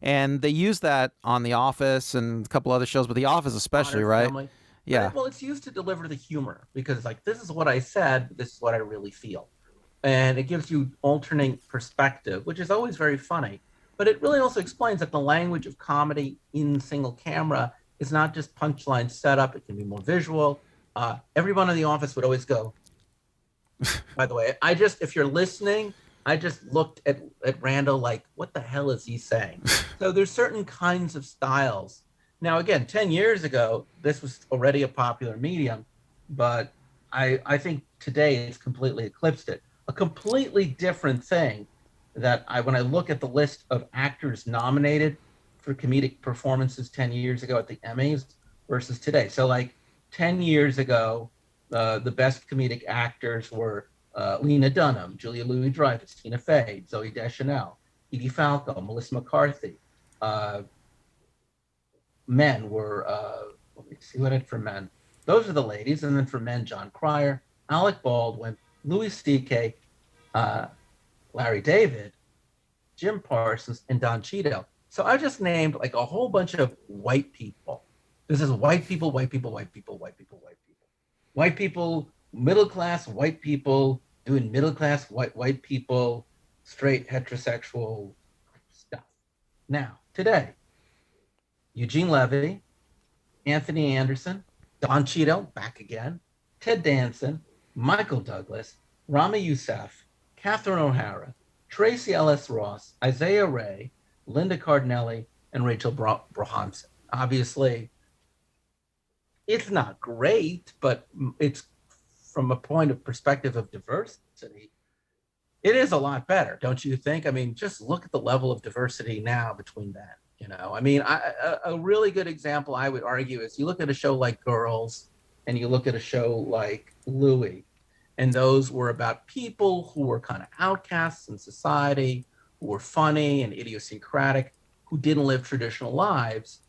B: And they use that on The Office and a couple other shows, but The Office especially,
A: Modern
B: right?
A: Family.
B: Yeah.
A: Well, it's used to deliver the humor because, like, this is what I said, but this is what I really feel. And it gives you alternate perspective, which is always very funny. But it really also explains that the language of comedy in single camera is not just punchline setup, it can be more visual. Everyone in The Office would always go, by the way, if you're listening, I just looked at Randall like, what the hell is he saying? So there's certain kinds of styles. Now, again, 10 years ago, this was already a popular medium, but I think today it's completely eclipsed it. A completely different thing when I look at the list of actors nominated for comedic performances 10 years ago at the Emmys versus today. So like 10 years ago, the best comedic actors were Lena Dunham, Julia Louis-Dreyfus, Tina Fey, Zooey Deschanel. Edie Falco, Melissa McCarthy. Uh, Men were, let me see what I did for men. Those are the ladies. And then for men, John Cryer, Alec Baldwin, Louis C.K., uh, Larry David, Jim Parsons, and Don Cheadle. So I just named like a whole bunch of white people. This is white people, white people, white people, white people, white people. White people, middle class white people doing middle class white people, straight heterosexual stuff. Now, today, Eugene Levy, Anthony Anderson, Don Cheadle, back again, Ted Danson, Michael Douglas, Rami Youssef, Catherine O'Hara, Tracy Ellis Ross, Isaiah Ray, Linda Cardinelli, and Rachel Brohanson. Obviously, it's not great, but it's from a point of perspective of diversity, it is a lot better, don't you think? I mean, just look at the level of diversity now between that. I mean, a really good example I would argue is you look at a show like Girls and you look at a show like Louie, and those were about people who were kind of outcasts in society, who were funny and idiosyncratic, who didn't live traditional lives.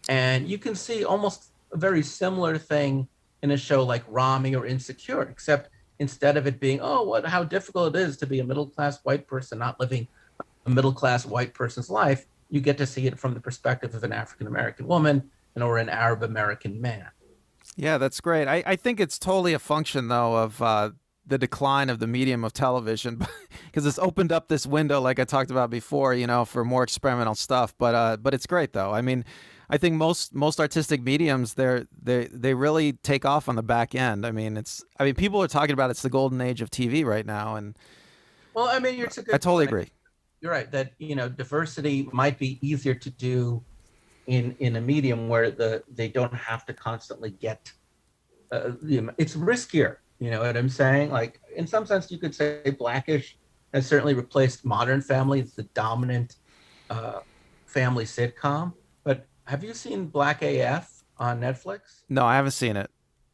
A: And you can see almost a very similar thing in a show like Rami or Insecure, except instead of it being, how difficult it is to be a middle-class white person not living a middle-class white person's life, you get to see it from the perspective of an African-American woman or an Arab-American man.
B: Yeah, that's great. I think it's totally a function, though, of the decline of the medium of television, because it's opened up this window, like I talked about before, for more experimental stuff. But it's great, though. I mean, I think most artistic mediums, they really take off on the back end. I mean, people are talking about it's the golden age of TV right now, and
A: well, I mean, it's a good.
B: I totally agree.
A: You're right that diversity might be easier to do in a medium where they don't have to constantly get. It's riskier. You know what I'm saying? Like in some sense, you could say Blackish has certainly replaced Modern Family as the dominant family sitcom. But have you seen Black AF on Netflix?
B: No, I haven't seen it.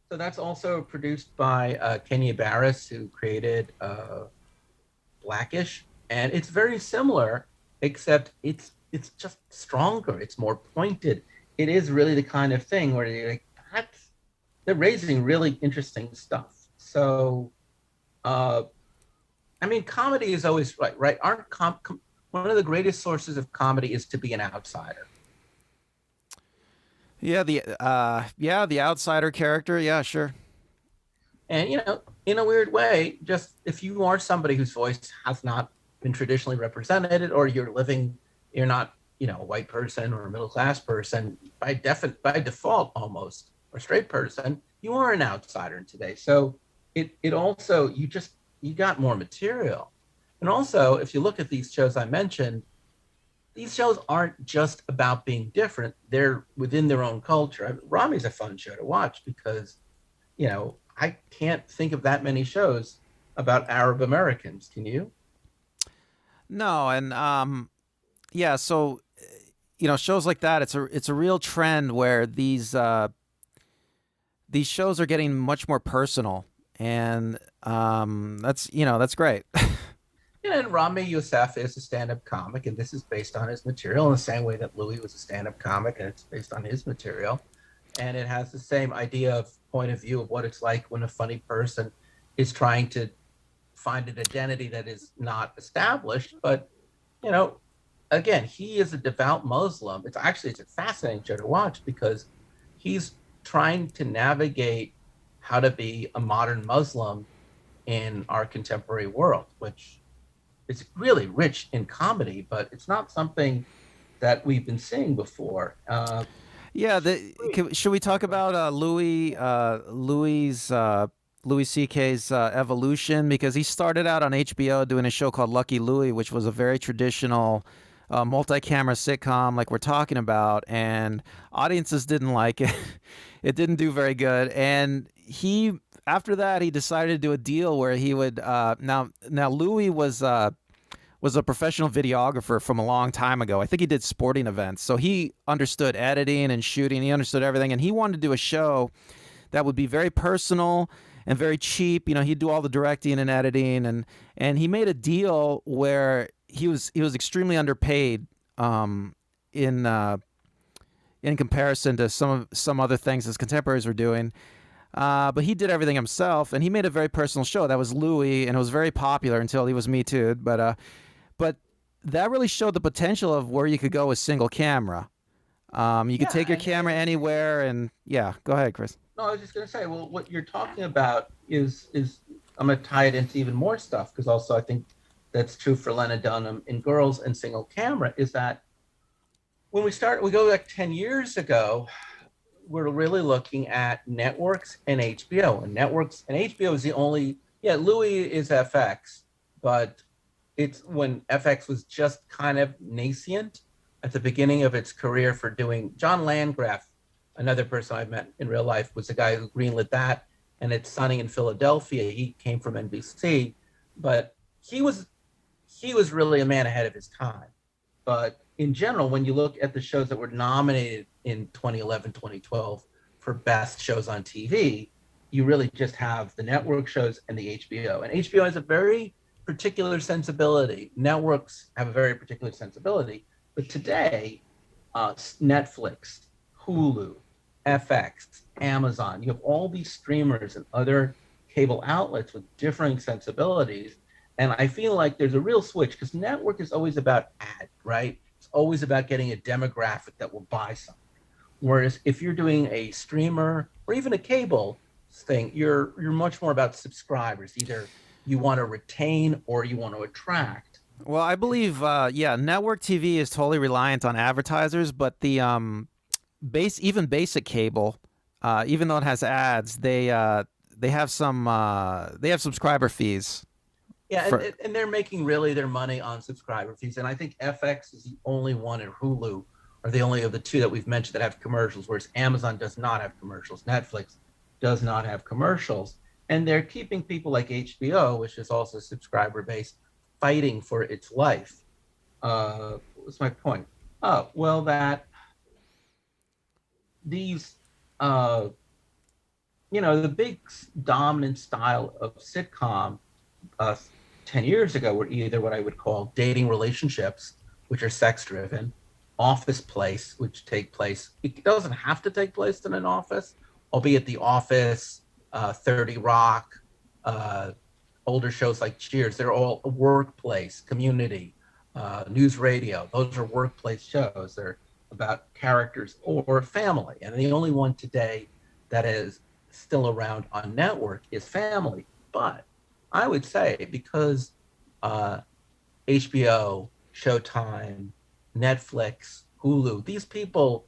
A: So that's also produced by Kenya Barris, who created Blackish. And it's very similar, except it's just stronger. It's more pointed. It is really the kind of thing where you're like, they're raising really interesting stuff. So, I mean, comedy is always right? One of the greatest sources of comedy is to be an outsider.
B: Yeah, the outsider character. Yeah, sure.
A: And in a weird way, just if you are somebody whose voice has not been traditionally represented, or you're not a white person or a middle class person by default almost, or straight person, you are an outsider in today. So it also you got more material. And also, if you look at these shows I mentioned, these shows aren't just about being different. They're within their own culture. Rami's a fun show to watch because, I can't think of that many shows about Arab Americans. Can you?
B: No, and yeah. So, shows like that. It's a real trend where these shows are getting much more personal, and that's great.
A: And Rami Youssef is a stand-up comic, and this is based on his material in the same way that Louie was a stand-up comic, and it's based on his material. And it has the same idea of point of view of what it's like when a funny person is trying to find an identity that is not established. But, again, he is a devout Muslim. It's a fascinating show to watch because he's trying to navigate how to be a modern Muslim in our contemporary world, which is really rich in comedy, but it's not something that we've been seeing before.
B: Should we talk about Louis C.K.'s evolution? Because he started out on HBO doing a show called Lucky Louie, which was a very traditional multi-camera sitcom like we're talking about, and audiences didn't like it. It didn't do very good, and after that he decided to do a deal where he would now Louis was a professional videographer from a long time ago. I think he did sporting events, so he understood editing and shooting. He understood everything, and he wanted to do a show that would be very personal and very cheap. He'd do all the directing and editing, and he made a deal where he was extremely underpaid, in comparison to some other things his contemporaries were doing. But he did everything himself, and he made a very personal show that was Louie, and it was very popular until he was Me Too'd. But that really showed the potential of where you could go with single camera. You could
A: Yeah,
B: take your camera anywhere, and yeah, go ahead, Chris.
A: no, I was just going to say, well, what you're talking about is I'm going to tie it into even more stuff, because also I think that's true for Lena Dunham in Girls and single camera, is that when we go back 10 years ago, we're really looking at networks and HBO. And networks and HBO is the only, yeah, Louis is FX, but it's when FX was just kind of nascent at the beginning of its career for doing. John Landgraf, another person I've met in real life, was the guy who greenlit that. And it's Sunny in Philadelphia. He came from NBC, but he was really a man ahead of his time. But in general, when you look at the shows that were nominated in 2011, 2012 for best shows on TV, you really just have the network shows and the HBO. And HBO has a very particular sensibility. Networks have a very particular sensibility. But today, Netflix, Hulu, FX, Amazon, you have all these streamers and other cable outlets with differing sensibilities. And I feel like there's a real switch, because network is always about ad, right? It's always about getting a demographic that will buy something. Whereas if you're doing a streamer or even a cable thing, you're much more about subscribers. Either you want to retain or you want to attract.
B: Well, I believe, network TV is totally reliant on advertisers, but the even basic cable, even though it has ads, they have subscriber fees.
A: Yeah, and they're making really their money on subscriber fees. And I think FX is the only one, and Hulu are the only of the two that we've mentioned that have commercials, whereas Amazon does not have commercials. Netflix does not have commercials. And they're keeping people like HBO, which is also subscriber based, fighting for its life. What's my point? Oh, well, that these, the big dominant style of sitcom 10 years ago were either what I would call dating relationships, which are sex driven, Office Place, which take place, it doesn't have to take place in an office, albeit The Office, 30 Rock, older shows like Cheers, they're all workplace, community, news radio. Those are workplace shows. They're about characters or family. And the only one today that is still around on network is Family. But I would say because HBO, Showtime, Netflix, Hulu, these people,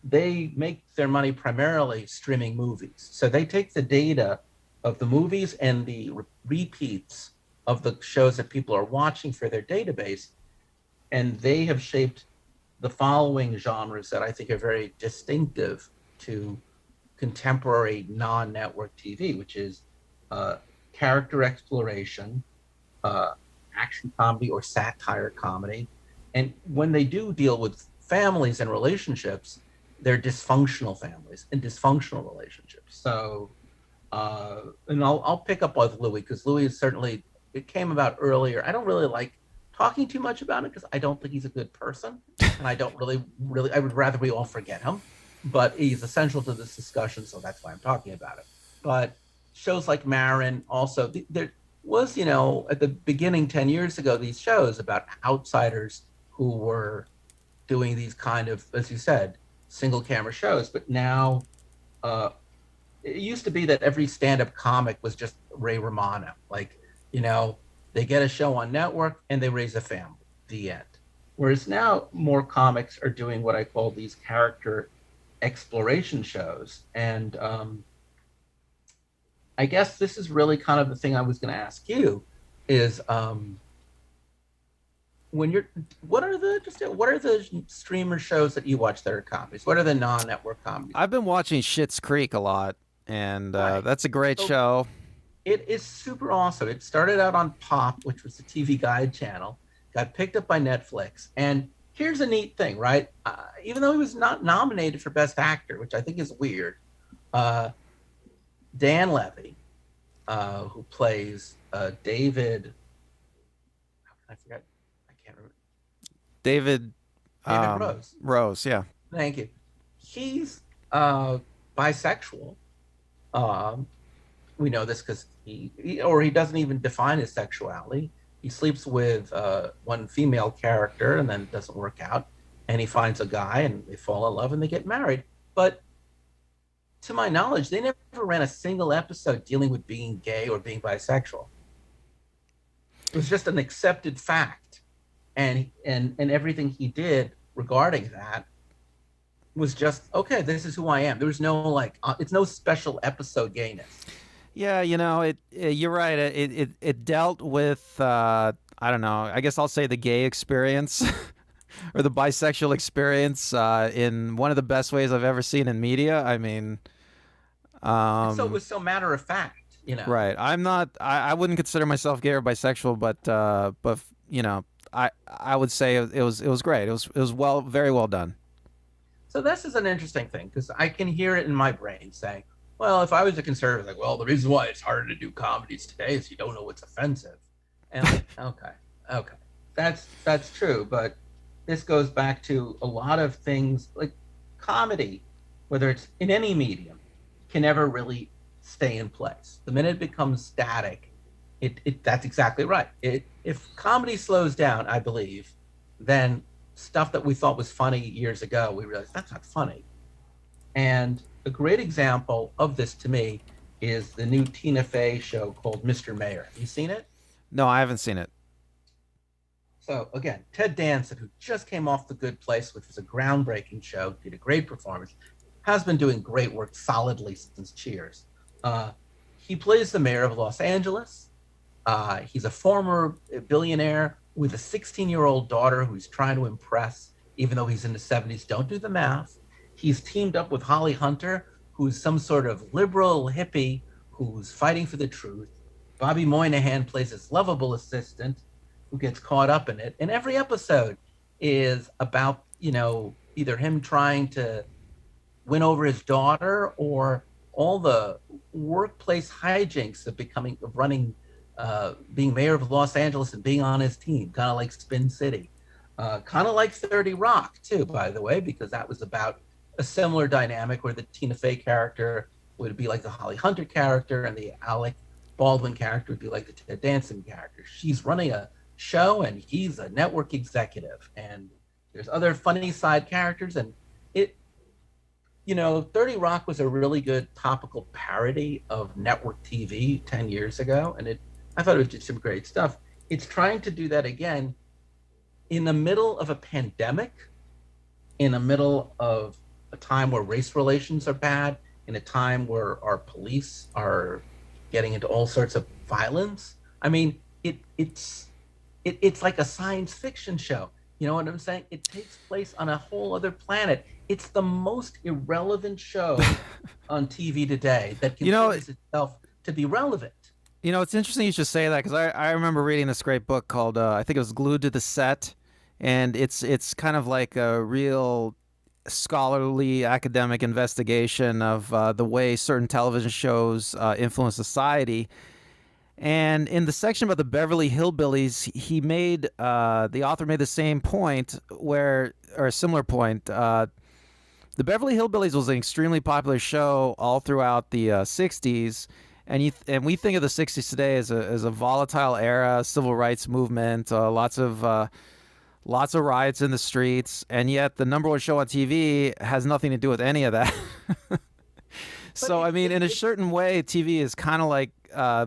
A: they make their money primarily streaming movies. So they take the data of the movies and the repeats of the shows that people are watching for their database, and they have shaped the following genres that I think are very distinctive to contemporary non-network TV, which is character exploration, action comedy or satire comedy. And when they do deal with families and relationships, they're dysfunctional families and dysfunctional relationships. So, and I'll pick up with Louie, because Louie is certainly, it came about earlier. I don't really like talking too much about it because I don't think he's a good person. And I don't really, I would rather we all forget him. But he's essential to this discussion, so that's why I'm talking about it. But shows like Marin also, there was, at the beginning 10 years ago, these shows about outsiders who were doing these kind of, as you said, single camera shows. But now it used to be that every stand-up comic was just Ray Romano. Like, they get a show on network and they raise a family, the end. Whereas now more comics are doing what I call these character exploration shows. And I guess this is really kind of the thing I was going to ask you is what are the streamer shows that you watch that are comedies? What are the non-network comedies?
B: I've been watching Schitt's Creek a lot, and
A: Right.
B: that's a great show.
A: It is super awesome. It started out on Pop, which was the TV Guide channel, got picked up by Netflix. And here's a neat thing, right? Even though he was not nominated for Best Actor, which I think is weird, Dan Levy, who plays David. I forgot. I can't remember.
B: David
A: David Rose.
B: Rose, yeah.
A: Thank you. He's bisexual. Um, we know this because he doesn't even define his sexuality. He sleeps with one female character and then it doesn't work out. And he finds a guy and they fall in love and they get married. But to my knowledge, they never ran a single episode dealing with being gay or being bisexual. It was just an accepted fact. And everything he did regarding that was just, okay, this is who I am. There was no it's no special episode gayness.
B: Yeah, you're right. It dealt with I don't know. I guess I'll say the gay experience or the bisexual experience in one of the best ways I've ever seen in media. I mean,
A: So it was so matter of fact.
B: right. I'm not. I wouldn't consider myself gay or bisexual, but I would say it was great. It was very well done.
A: So this is an interesting thing because I can hear it in my brain saying, well, if I was a conservative, like, well, the reason why it's harder to do comedies today is you don't know what's offensive. And like, okay, that's true. But this goes back to a lot of things like comedy, whether it's in any medium, can never really stay in place. The minute it becomes static, that's exactly right. If comedy slows down, I believe, then stuff that we thought was funny years ago, we realized that's not funny. And a great example of this to me is the new Tina Fey show called Mr. Mayor. Have you seen it?
B: No, I haven't seen it.
A: So again, Ted Danson, who just came off The Good Place, which was a groundbreaking show, did a great performance, has been doing great work solidly since Cheers. He plays the mayor of Los Angeles. He's a former billionaire with a 16-year-old daughter who he's trying to impress, even though he's in his 70s. Don't do the math. He's teamed up with Holly Hunter, who's some sort of liberal hippie who's fighting for the truth. Bobby Moynihan plays his lovable assistant who gets caught up in it. And every episode is about, either him trying to win over his daughter or all the workplace hijinks of running, being mayor of Los Angeles and being on his team, kind of like Spin City. Kind of like 30 Rock, too, by the way, because that was about a similar dynamic where the Tina Fey character would be like the Holly Hunter character and the Alec Baldwin character would be like the Ted Danson character. She's running a show and he's a network executive. And there's other funny side characters. And 30 Rock was a really good topical parody of network TV 10 years ago. And I thought it was just some great stuff. It's trying to do that again in the middle of a pandemic, in the middle of a time where race relations are bad, in a time where our police are getting into all sorts of violence. I mean, it's like a science fiction show. You know what I'm saying? It takes place on a whole other planet. It's the most irrelevant show on TV today that considers itself to be relevant.
B: It's interesting you should say that because I remember reading this great book called I think it was Glued to the Set, and it's kind of like a real scholarly academic investigation of the way certain television shows influence society. And in the section about the Beverly Hillbillies, the author made the same point or a similar point. The Beverly Hillbillies was an extremely popular show all throughout the 60s. And we think of the 60s today as a volatile era, civil rights movement, lots of riots in the streets, and yet the number one show on TV has nothing to do with any of that. So, I mean, in a certain way, TV is kind of like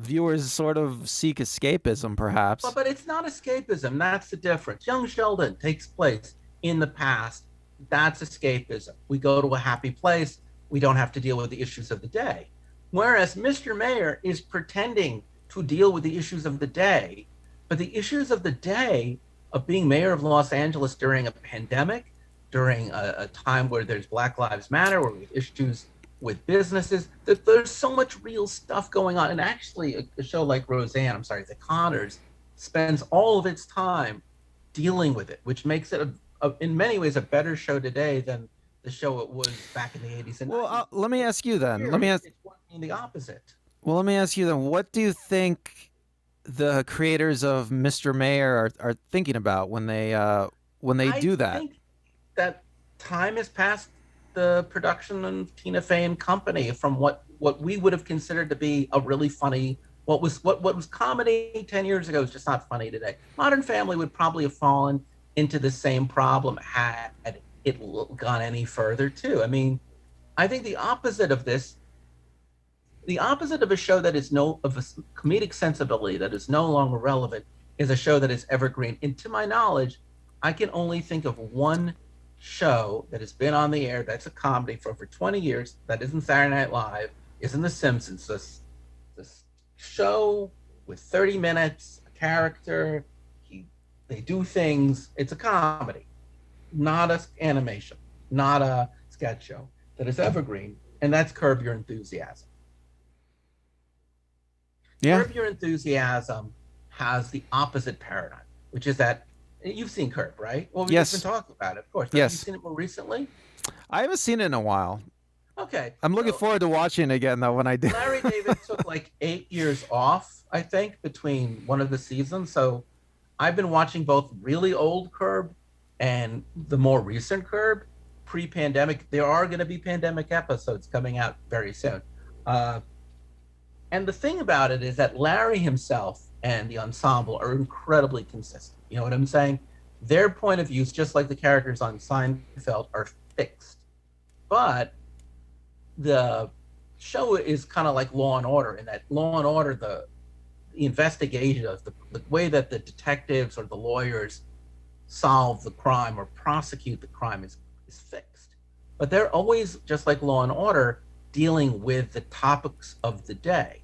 B: viewers sort of seek escapism, perhaps.
A: But it's not escapism. That's the difference. Young Sheldon takes place in the past. That's escapism. We go to a happy place. We don't have to deal with the issues of the day. Whereas Mr. Mayor is pretending to deal with the issues of the day, but the issues of the day of being mayor of Los Angeles during a pandemic, during a time where there's Black Lives Matter, or with issues with businesses, there's so much real stuff going on. And actually, a show like Roseanne, The Conners, spends all of its time dealing with it, which makes it, in many ways, a better show today than the show it was back in the 80s and 90s.
B: Well, let me ask you then.
A: It's working the opposite.
B: Well, let me ask you then, what do you think the creators of Mr. Mayor are thinking about when they
A: I
B: do that?
A: think that time has passed the production of Tina Fey and Company from what we would have considered to be a really funny what was comedy 10 years ago is just not funny today. Modern Family would probably have fallen into the same problem had it gone any further too. I mean, I think the opposite of a show that is no of a comedic sensibility that is no longer relevant is a show that is evergreen. And to my knowledge, I can only think of one show that has been on the air that's a comedy for over 20 years that isn't Saturday Night Live, isn't The Simpsons. This show with 30 minutes, a character, they do things. It's a comedy, not a animation, not a sketch show that is evergreen, and that's Curb Your Enthusiasm.
B: Yeah.
A: Curb Your Enthusiasm has the opposite paradigm, which is that you've seen Curb, right? Well, we've just been
B: Yes.
A: talking about it, of course. Have you
B: Yes.
A: seen it more recently?
B: I haven't seen it in a while.
A: Okay.
B: I'm looking
A: So
B: forward to watching it again though when I do.
A: Larry David took like 8 years off, I think, between one of the seasons. So I've been watching both really old Curb and the more recent Curb pre-pandemic. There are going to be pandemic episodes coming out very soon. Uh, And the thing about it is that Larry himself and the ensemble are incredibly consistent. You know what I'm saying? Their point of views, just like the characters on Seinfeld, are fixed. But the show is kind of like Law and Order, in that Law and Order, the investigation of the way that the detectives or the lawyers solve the crime or prosecute the crime is fixed. But they're always, just like Law and Order, dealing with the topics of the day.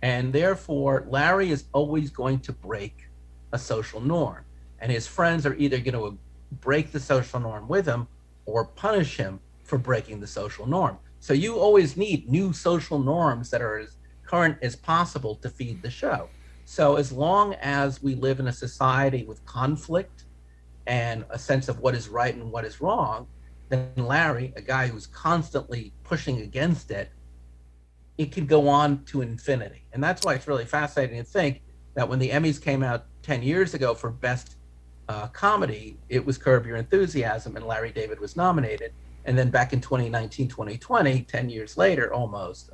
A: And therefore, Larry is always going to break a social norm. And his friends are either going to break the social norm with him or punish him for breaking the social norm. So you always need new social norms that are as current as possible to feed the show. So as long as we live in a society with conflict and a sense of what is right and what is wrong, then Larry, a guy who's constantly pushing against it, it can go on to infinity. And that's why it's really fascinating to think that when the Emmys came out 10 years ago for Best Comedy, it was Curb Your Enthusiasm, and Larry David was nominated. And then back in 2019, 2020, 10 years later almost,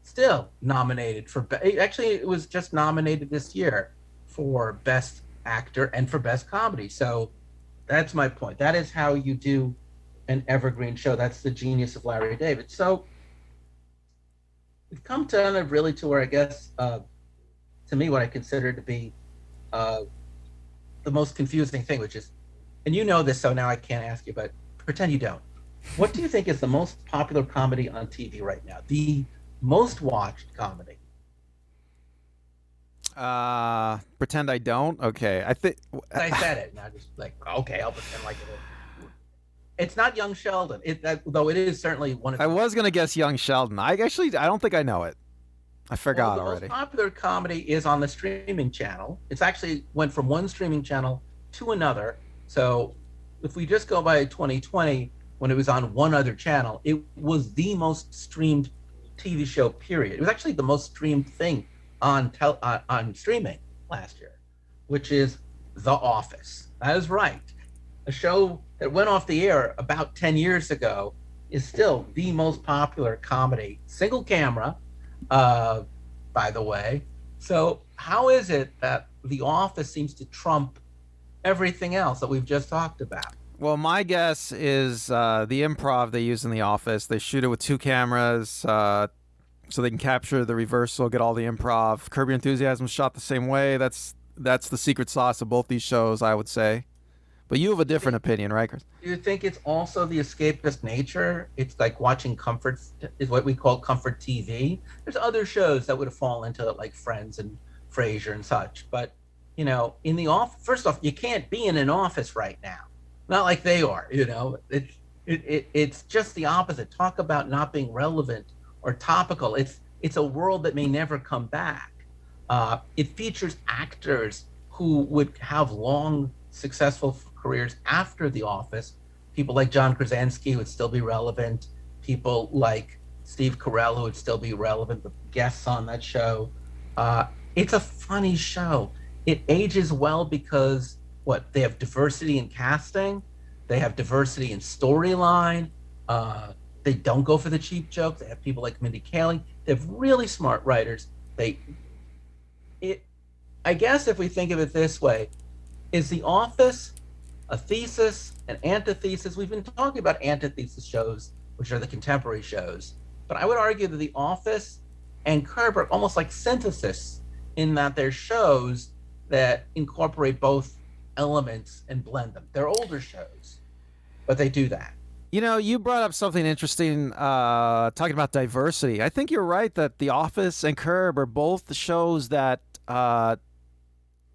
A: still nominated for, actually, it was just nominated this year for Best Actor and for Best Comedy. So that's my point. That is how you do an evergreen show. That's the genius of Larry David. So we've come to really to where I guess, to me, what I consider to be the most confusing thing, which is, and you know this, so now I can't ask you, but pretend you don't. What do you think is the most popular comedy on TV right now? The most watched comedy?
B: Pretend I don't. Okay, I think
A: I said it. Now just like, okay, I'll pretend like it is. It's not Young Sheldon, though it is certainly one of
B: I
A: the
B: was gonna guess Young Sheldon. I don't think I know it. I forgot
A: the
B: already.
A: most popular comedy is on the streaming channel. It's actually went from one streaming channel to another. So if we just go by 2020, when it was on one other channel, it was the most streamed TV show, period. It was actually the most streamed thing on streaming last year, which is The Office. That is right. A show that went off the air about 10 years ago is still the most popular comedy, single camera, by the way. So how is it that The Office seems to trump everything else that we've just talked about?
B: Well, my guess is the improv they use in The Office. They shoot it with two cameras, so they can capture the reversal, get all the improv. Curb Your Enthusiasm is shot the same way. That's the secret sauce of both these shows, I would say. But you have a different opinion, right, Chris?
A: Do you think it's also the escapist nature? It's like watching comfort, is what we call comfort TV. There's other shows that would fall into it, like Friends and Frasier and such. But, you know, in the office, first off, you can't be in an office right now. Not like they are, you know. It's just the opposite. Talk about not being relevant or topical. It's a world that may never come back. It features actors who would have long, successful careers after The Office. People like John Krasinski would still be relevant. People like Steve Carell, who would still be relevant, the guests on that show. Uh, it's a funny show. It ages well because what they have diversity in casting, they have diversity in storyline. They don't go for the cheap jokes. They have people like Mindy Kaling. They have really smart writers. They it I guess if we think of it this way, is The Office a thesis, an antithesis? We've been talking about antithesis shows, which are the contemporary shows, but I would argue that The Office and Curb are almost like synthesis in that they're shows that incorporate both elements and blend them. They're older shows, but they do that.
B: You know, you brought up something interesting, talking about diversity. I think you're right that The Office and Curb are both the shows that, I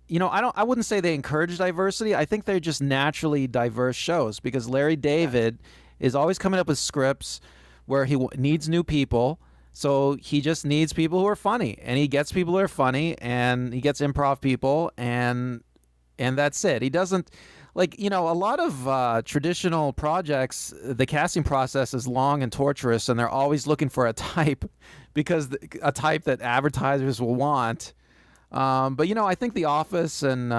B: wouldn't say they encourage diversity. I think they're just naturally diverse shows because Larry David is always coming up with scripts where he needs new people. So he just needs people who are funny, and he gets people who are funny, and he gets improv people, and that's it. He doesn't a lot of traditional projects. The casting process is long and torturous, and they're always looking for a type because a type that advertisers will want. But I think The Office and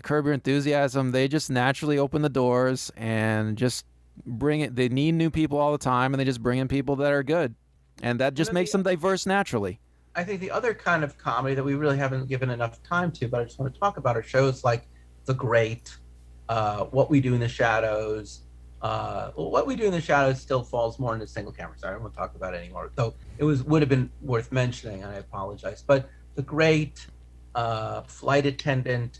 B: Curb Your Enthusiasm, they just naturally open the doors and just bring it. They need new people all the time, and they just bring in people that are good, and that just makes them diverse naturally.
A: I think the other kind of comedy that we really haven't given enough time to, but I just want to talk about, are shows like The Great, What We Do in the Shadows. What We Do in the Shadows still falls more into single camera. Sorry, I don't want to talk about it anymore. Though it would have been worth mentioning, and I apologize. But The Great, Flight Attendant,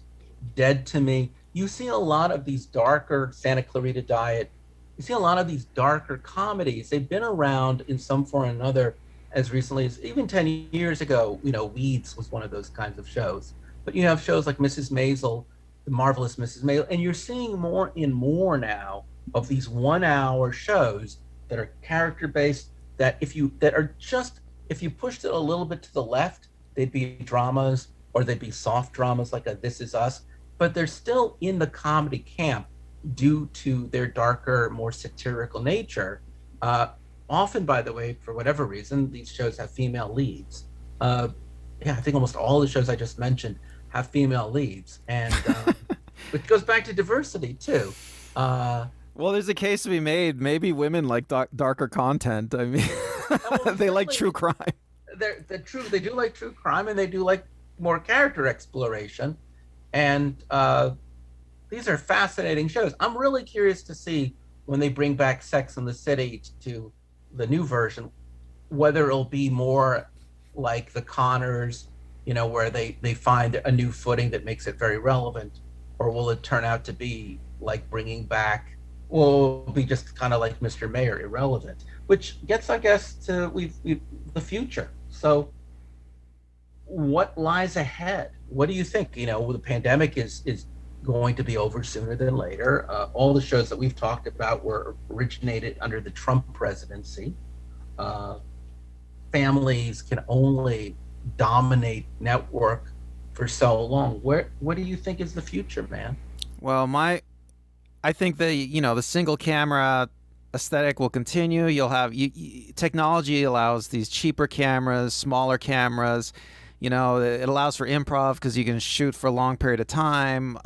A: Dead to Me. You see a lot of these darker Santa Clarita Diet. You see a lot of these darker comedies. They've been around in some form or another as recently as even 10 years ago. Weeds was one of those kinds of shows. But you have shows like Mrs. Maisel, The Marvelous Mrs. Maisel, and you're seeing more and more now of these 1 hour shows that are character based, that if you pushed it a little bit to the left, they'd be dramas, or they'd be soft dramas like a This Is Us, but they're still in the comedy camp due to their darker, more satirical nature. Often, by the way, for whatever reason, these shows have female leads. I think almost all the shows I just mentioned have female leads, and which goes back to diversity too.
B: Well, there's a case to be made. Maybe women like darker content. I mean, they like true crime.
A: They do like true crime, and they do like more character exploration. And these are fascinating shows. I'm really curious to see when they bring back Sex and the City to the new version, whether it'll be more like the Conners, where they find a new footing that makes it very relevant, or will it turn out to be like bringing back, will be just kind of like Mr. Mayor, irrelevant, which gets, I guess, to the future. So what lies ahead? What do you think? The pandemic is going to be over sooner than later. All the shows that we've talked about were originated under the Trump presidency. Families can only dominate network for so long. What do you think is the future, man?
B: Well, I think the single camera aesthetic will continue. You'll have technology allows these cheaper cameras, smaller cameras. It allows for improv because you can shoot for a long period of time.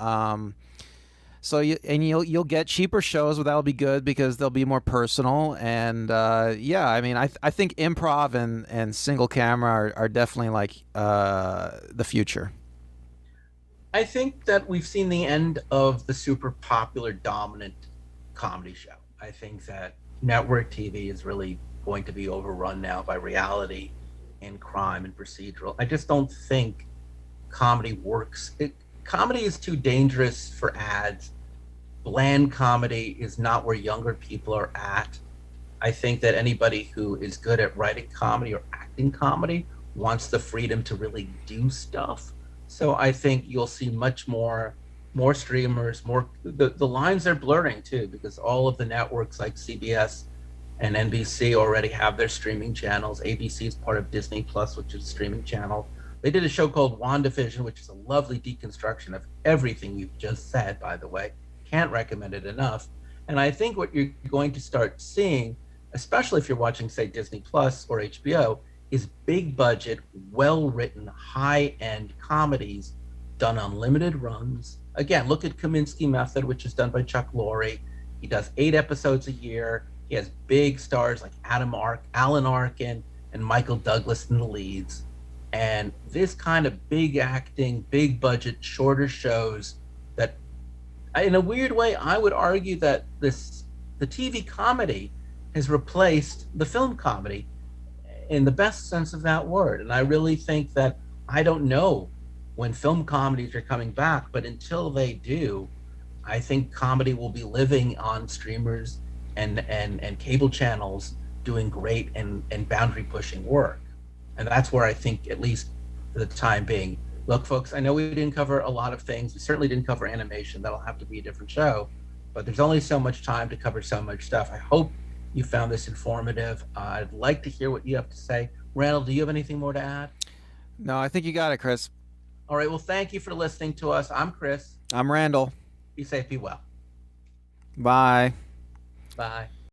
B: You'll get cheaper shows, but that'll be good because they'll be more personal. And I think improv and single camera are definitely like the future.
A: I think that we've seen the end of the super popular dominant comedy show. I think that network TV is really going to be overrun now by reality and crime and procedural. I just don't think comedy works. Comedy is too dangerous for ads. Bland comedy is not where younger people are at. I think that anybody who is good at writing comedy or acting comedy wants the freedom to really do stuff. So I think you'll see much more streamers, the lines are blurring too, because all of the networks like CBS and NBC already have their streaming channels. ABC is part of Disney Plus, which is a streaming channel. They did a show called WandaVision, which is a lovely deconstruction of everything you've just said, by the way. Can't recommend it enough. And I think what you're going to start seeing especially if you're watching, say, Disney Plus or HBO, is big budget, well written, high end comedies done on limited runs. Again, look at Kaminsky Method, which is done by Chuck Lorre. He does 8 episodes a year. He has big stars like Alan Arkin, and Michael Douglas in the leads. And this kind of big acting, big budget, shorter shows that, in a weird way, I would argue that the TV comedy has replaced the film comedy in the best sense of that word. And I really think that, I don't know when film comedies are coming back, but until they do, I think comedy will be living on streamers and cable channels doing great and boundary pushing work. And that's where I think, at least for the time being, look, folks, I know we didn't cover a lot of things. We certainly didn't cover animation. That'll have to be a different show. But there's only so much time to cover so much stuff. I hope you found this informative. I'd like to hear what you have to say. Randall, do you have anything more to add?
B: No, I think you got it, Chris.
A: All right. Well, thank you for listening to us. I'm Chris.
B: I'm Randall.
A: Be safe, be well.
B: Bye.
A: Bye.